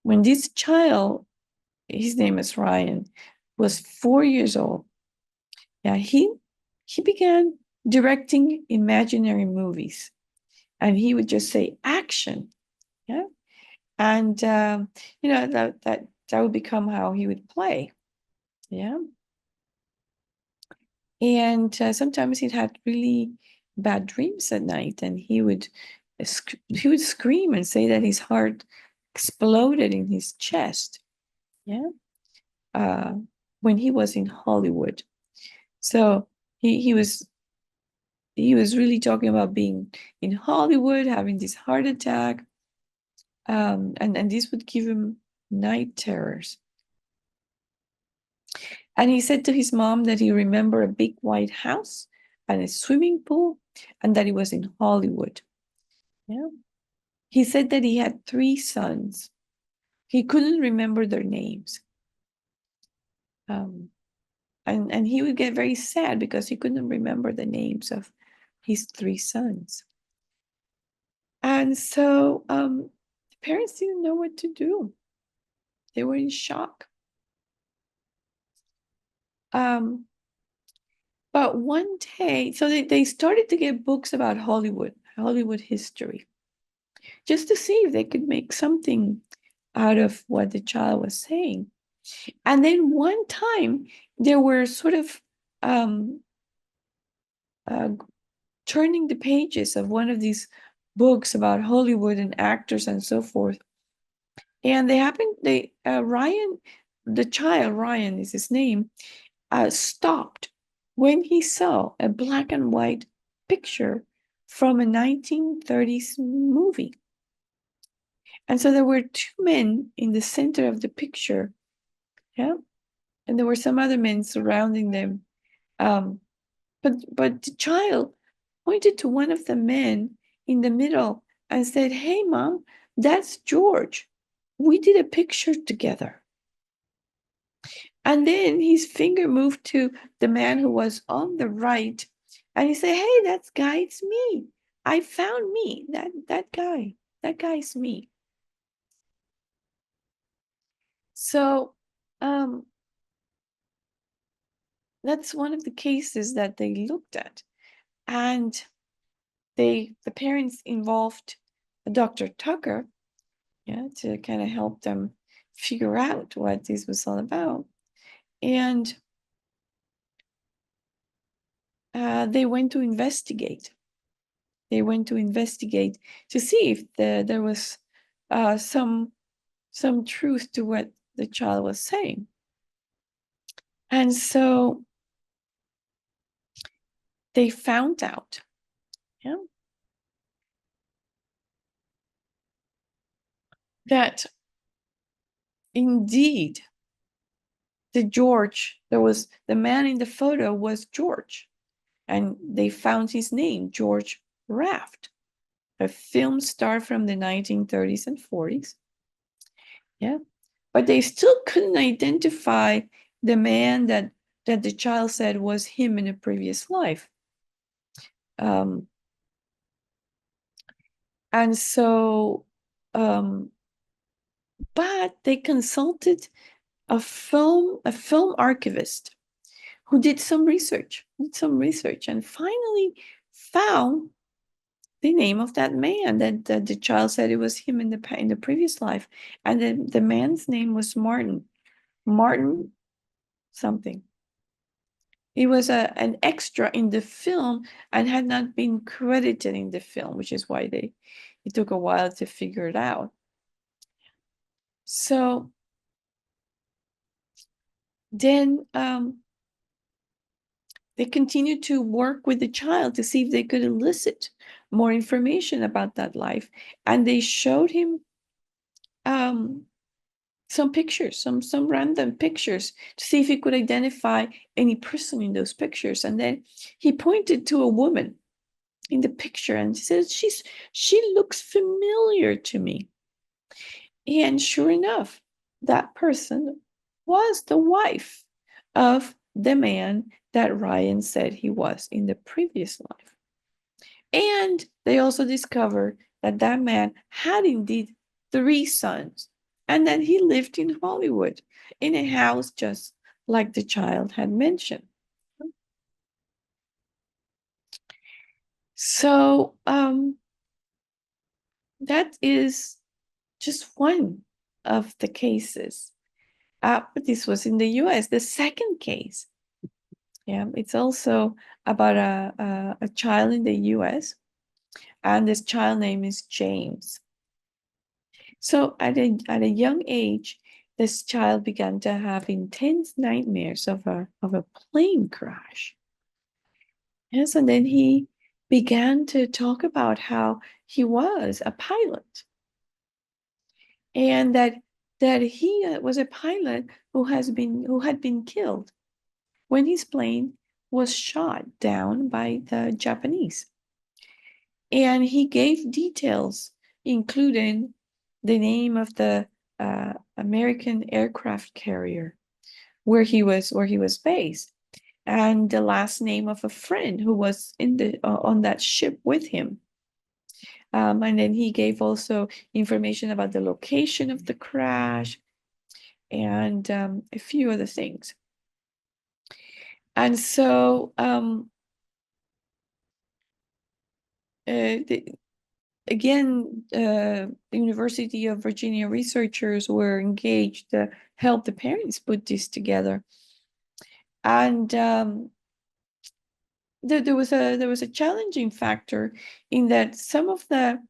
when this child, his name is Ryan, was 4 years old, he began directing imaginary movies, and he would just say action, and that would become how he would play, and sometimes he'd had really bad dreams at night, and he would scream and say that his heart exploded in his chest, when he was in Hollywood. So he was really talking about being in Hollywood, having this heart attack, and this would give him night terrors. And he said to his mom that he remembered a big white house and a swimming pool, and that he was in Hollywood. He said that he had 3 sons. He couldn't remember their names. And he would get very sad because he couldn't remember the names of his 3 sons. And so the parents didn't know what to do. They were in shock. But one day, so they started to get books about Hollywood history, just to see if they could make something out of what the child was saying. And then one time, they were sort of uh, turning the pages of one of these books about Hollywood and actors and so forth. And Ryan, the child, Ryan is his name, stopped when he saw a black and white picture from a 1930s movie. And so there were 2 men in the center of the picture, yeah, and there were some other men surrounding them. But the child pointed to one of the men in the middle and said, "Hey, Mom, that's George. We did a picture together." And then his finger moved to the man who was on the right, and he said, "Hey, that's guy, it's me. I found me. That guy. That guy's me." So that's one of the cases that they looked at. And the parents involved Dr. Tucker, yeah, to kind of help them figure out what this was all about. And they went to investigate. They went to investigate to see if there was some truth to what the child was saying. And so they found out, yeah, that indeed the man in the photo was George. And they found his name, George Raft, a film star from the 1930s and 40s. Yeah. But they still couldn't identify the man that the child said was him in a previous life. And so, but they consulted a film archivist who did some research, and finally found the name of that man that the child said it was him in the previous life. And the man's name was Martin something. He was an extra in the film and had not been credited in the film, which is why it took a while to figure it out. So then they continued to work with the child to see if they could elicit more information about that life. And they showed him some pictures, some random pictures, to see if he could identify any person in those pictures. And then he pointed to a woman in the picture and he said, she looks familiar to me. And sure enough, that person was the wife of the man that Ryan said he was in the previous life. And they also discovered that that man had indeed 3 sons, and that he lived in Hollywood in a house just like the child had mentioned. So that is just one of the cases. But this was in the US. The second case, yeah, it's also about a child in the US, and this child name is James. So at a young age, this child began to have intense nightmares of a plane crash. Yes, and then he began to talk about how he was a pilot, and that he was a pilot who had been killed when his plane was shot down by the Japanese. And he gave details, including the name of the American aircraft carrier where he was based. and the last name of a friend who was in the on that ship with him. And then he gave also information about the location of the crash and a few other things. And so again, the University of Virginia researchers were engaged to help the parents put this together. And there was a challenging factor in that some of the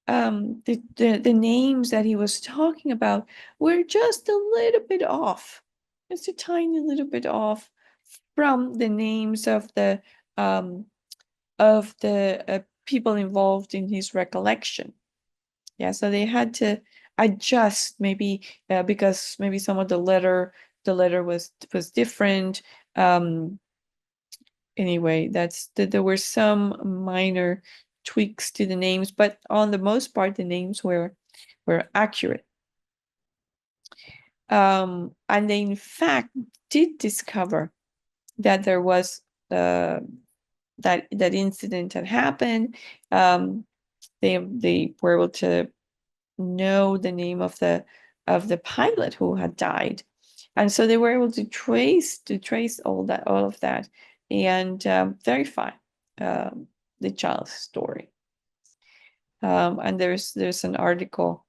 names that he was talking about were just a little bit off, just a tiny little bit off from the names of the people involved in his recollection. Yeah, so they had to adjust maybe because maybe some of the letter was different. Anyway, there were some minor tweaks to the names, but on the most part, the names were accurate. And they in fact did discover that there was that incident had happened. They were able to know the name of the pilot who had died, and so they were able to trace all of that and verify the child's story. And there's an article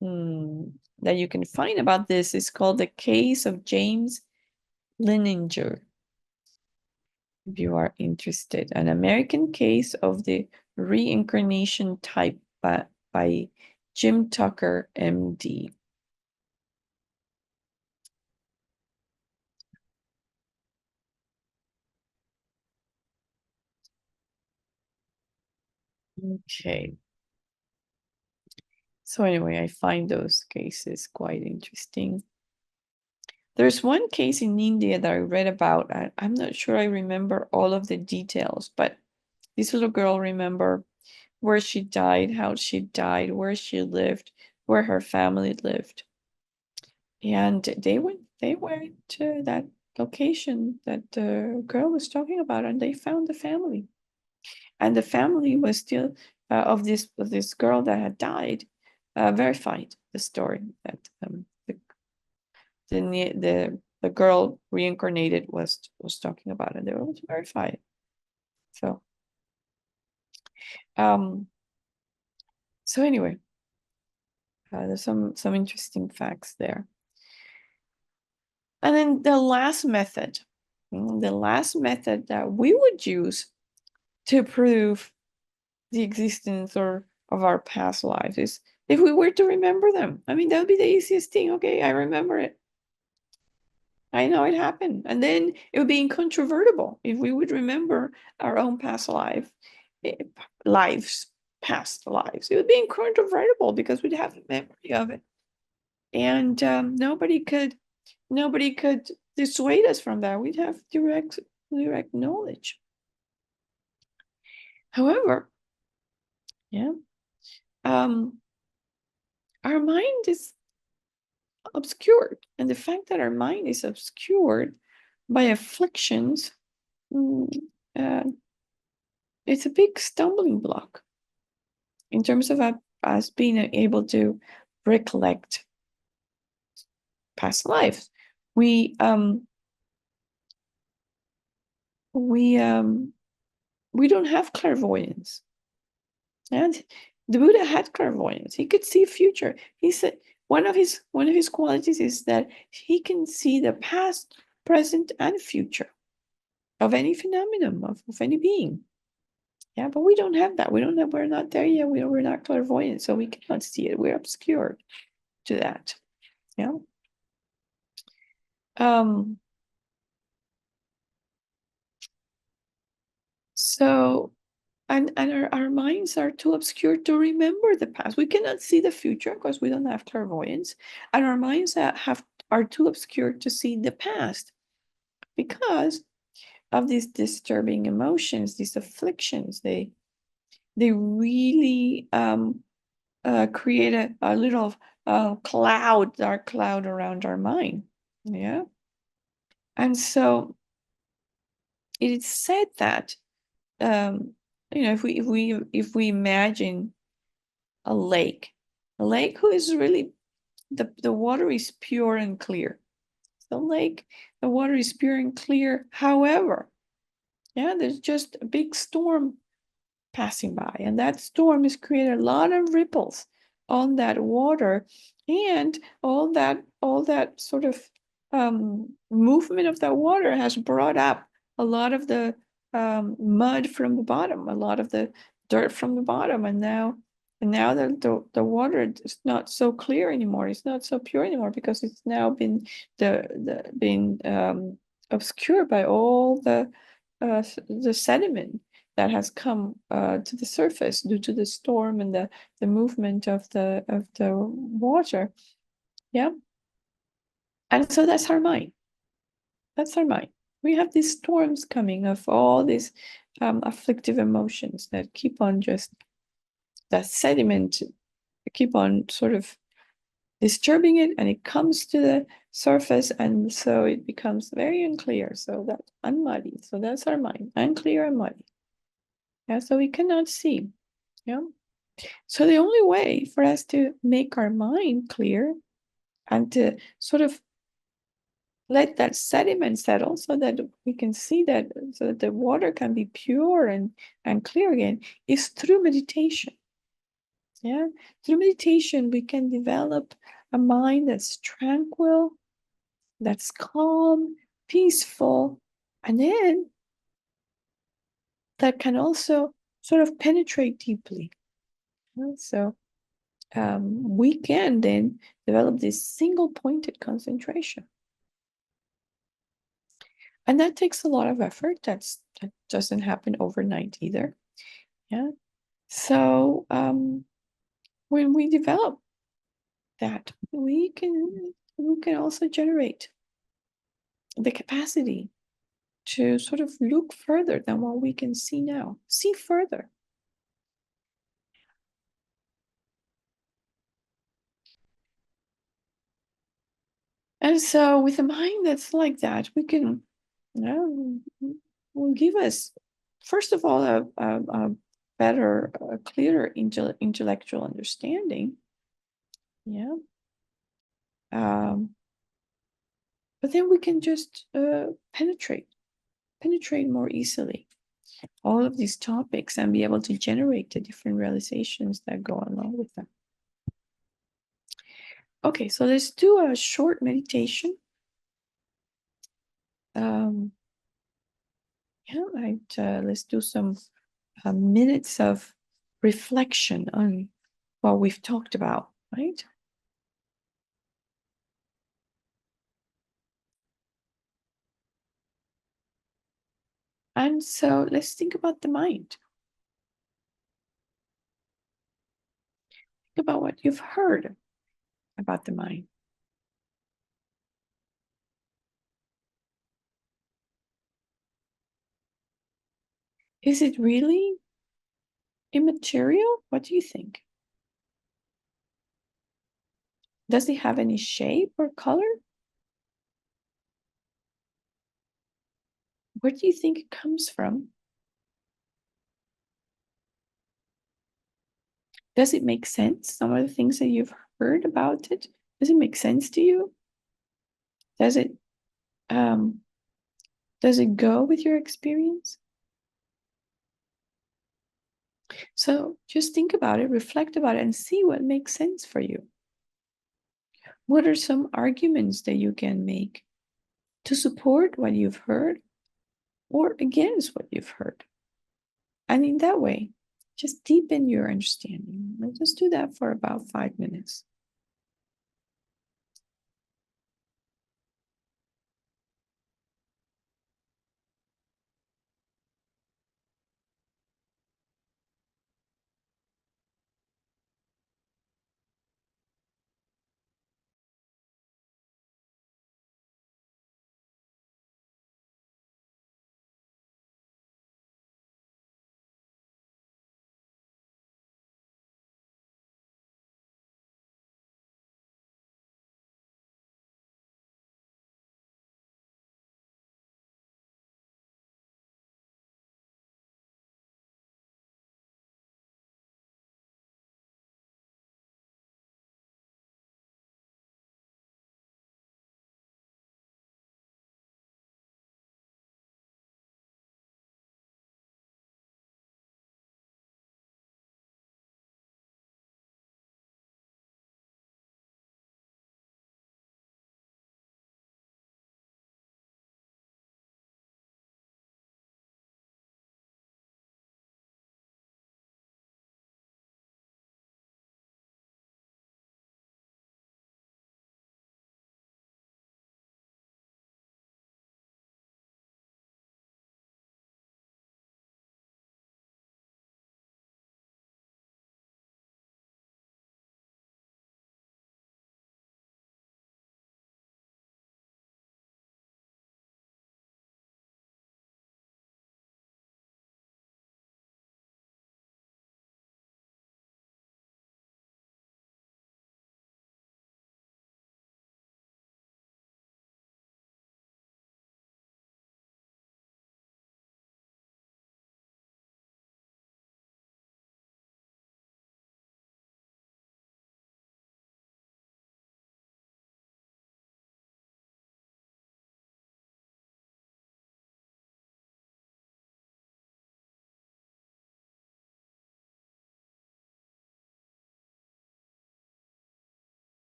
that you can find about this. It's called The Case of James Lininger, if you are interested. An American Case of the Reincarnation Type by Jim Tucker, MD. Okay. So anyway, I find those cases quite interesting. There's one case in India that I read about. I'm not sure I remember all of the details, but this little girl remember where she died, how she died, where she lived, where her family lived. And they went to that location that the girl was talking about, and they found the family. And the family was still of this girl that had died, verified the story that the girl reincarnated was talking about, and they were able to verify it. So so anyway, there's some interesting facts there. And then the last method that we would use to prove the existence of our past lives is if we were to remember them. I mean, that would be the easiest thing. Okay, I remember it. I know it happened. And then it would be incontrovertible if we would remember our own past past lives. It would be incontrovertible because we'd have a memory of it. And nobody could dissuade us from that. We'd have direct knowledge. However, yeah, our mind is obscured, and the fact that our mind is obscured by afflictions, it's a big stumbling block in terms of us being able to recollect past lives. We don't have clairvoyance. And the Buddha had clairvoyance. He could see future. He said one of his qualities is that he can see the past, present, and future of any phenomenon, of any being. Yeah, but we don't have that. We're not there yet. We're not clairvoyant, so we cannot see it. We're obscured to that. Yeah. So and our minds are too obscure to remember the past. We cannot see the future because we don't have clairvoyance, and our minds are too obscure to see the past because of these disturbing emotions, these afflictions. They really create a little dark cloud around our mind. Yeah. And so it is said that if we imagine a lake who is really the water is pure and clear. The lake, the water is pure and clear. However, there's just a big storm passing by, and that storm has created a lot of ripples on that water, and all that sort of movement of that water has brought up a lot of the mud from the bottom, a lot of the dirt from the bottom, and now the water is not so clear anymore. It's not so pure anymore because it's now been obscured by all the sediment that has come to the surface due to the storm and the movement of the water. Yeah. And so that's our mind. That's our mind. We have these storms coming of all these afflictive emotions that keep on just that sediment keep on sort of disturbing it, and it comes to the surface, and so it becomes very unclear. So that unmuddy. So that's our mind, unclear and muddy. Yeah, so we cannot see. Yeah. So the only way for us to make our mind clear and to sort of let that sediment settle so that we can see that, so that the water can be pure and clear again, is through meditation. Yeah. Through meditation, we can develop a mind that's tranquil, that's calm, peaceful, and then that can also sort of penetrate deeply. So we can then develop this single pointed concentration. And that takes a lot of effort. That doesn't happen overnight either. Yeah. So when we develop that, we can also generate the capacity to sort of look further than what we can see now. See further. And so with a mind that's like that, we can, will give us, first of all, a better, clearer intellectual understanding. Yeah. But then we can just penetrate more easily all of these topics and be able to generate the different realizations that go along with them. Okay, so let's do a short meditation. Let's do some minutes of reflection on what we've talked about, right? And so let's think about the mind. Think about what you've heard about the mind. Is it really immaterial? What do you think? Does it have any shape or color? Where do you think it comes from? Does it make sense? Some of the things that you've heard about it, does it make sense to you? Does it um, go with your experience? So just think about it, reflect about it, and see what makes sense for you. What are some arguments that you can make to support what you've heard or against what you've heard? And in that way, just deepen your understanding. Let's just do that for about 5 minutes.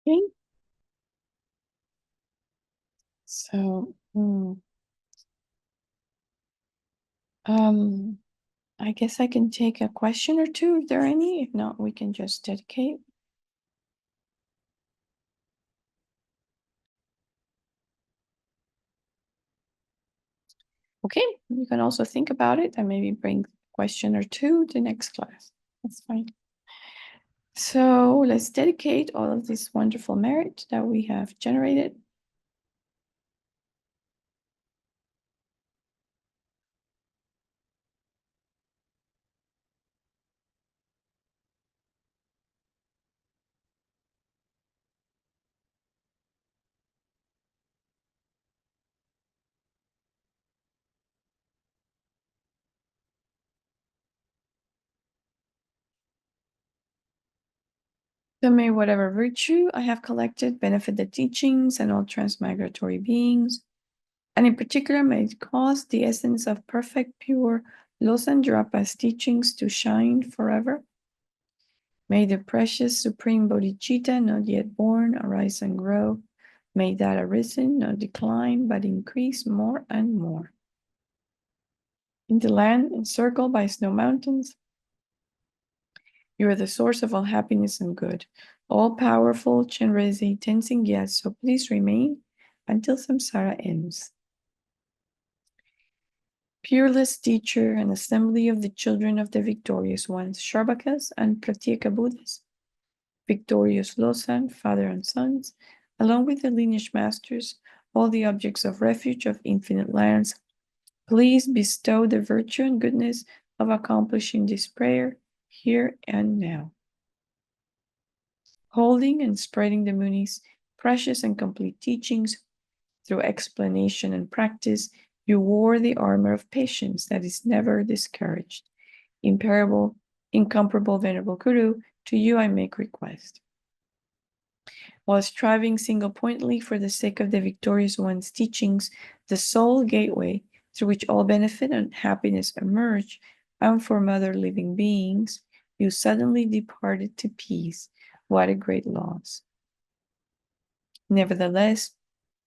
Okay. So, um, I guess I can take a question or two if there are any. If not, we can just dedicate. Okay, you can also think about it and maybe bring a question or two to next class. That's fine. So let's dedicate all of this wonderful merit that we have generated. So may whatever virtue I have collected benefit the teachings and all transmigratory beings, and in particular may it cause the essence of perfect, pure Losandrapa's teachings to shine forever. May the precious supreme bodhicitta not yet born arise and grow. May that arisen not decline but increase more and more. In the land encircled by snow mountains, you are the source of all happiness and good, all powerful Chenrezi Tenzin Gyat, so please remain until samsara ends. Peerless teacher and assembly of the children of the victorious ones, Sharbakas and Pratyeka Buddhas, victorious Losan, father and sons, along with the lineage masters, all the objects of refuge of infinite lands, please bestow the virtue and goodness of accomplishing this prayer here and now. Holding and spreading the Muni's precious and complete teachings through explanation and practice, you wore the armor of patience that is never discouraged. Imperable, incomparable, venerable Guru, to you I make request. While striving single-pointedly for the sake of the victorious one's teachings, the sole gateway through which all benefit and happiness emerge, and for other living beings, you suddenly departed to peace. What a great loss. Nevertheless,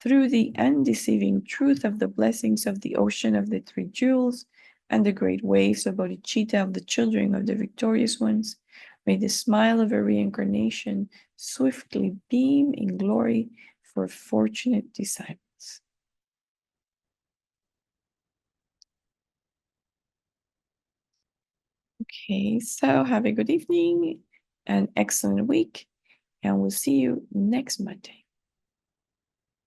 through the undeceiving truth of the blessings of the ocean of the three jewels and the great waves of bodhicitta of the children of the victorious ones, may the smile of a reincarnation swiftly beam in glory for fortunate disciples. Okay, so have a good evening, an excellent week, and we'll see you next Monday.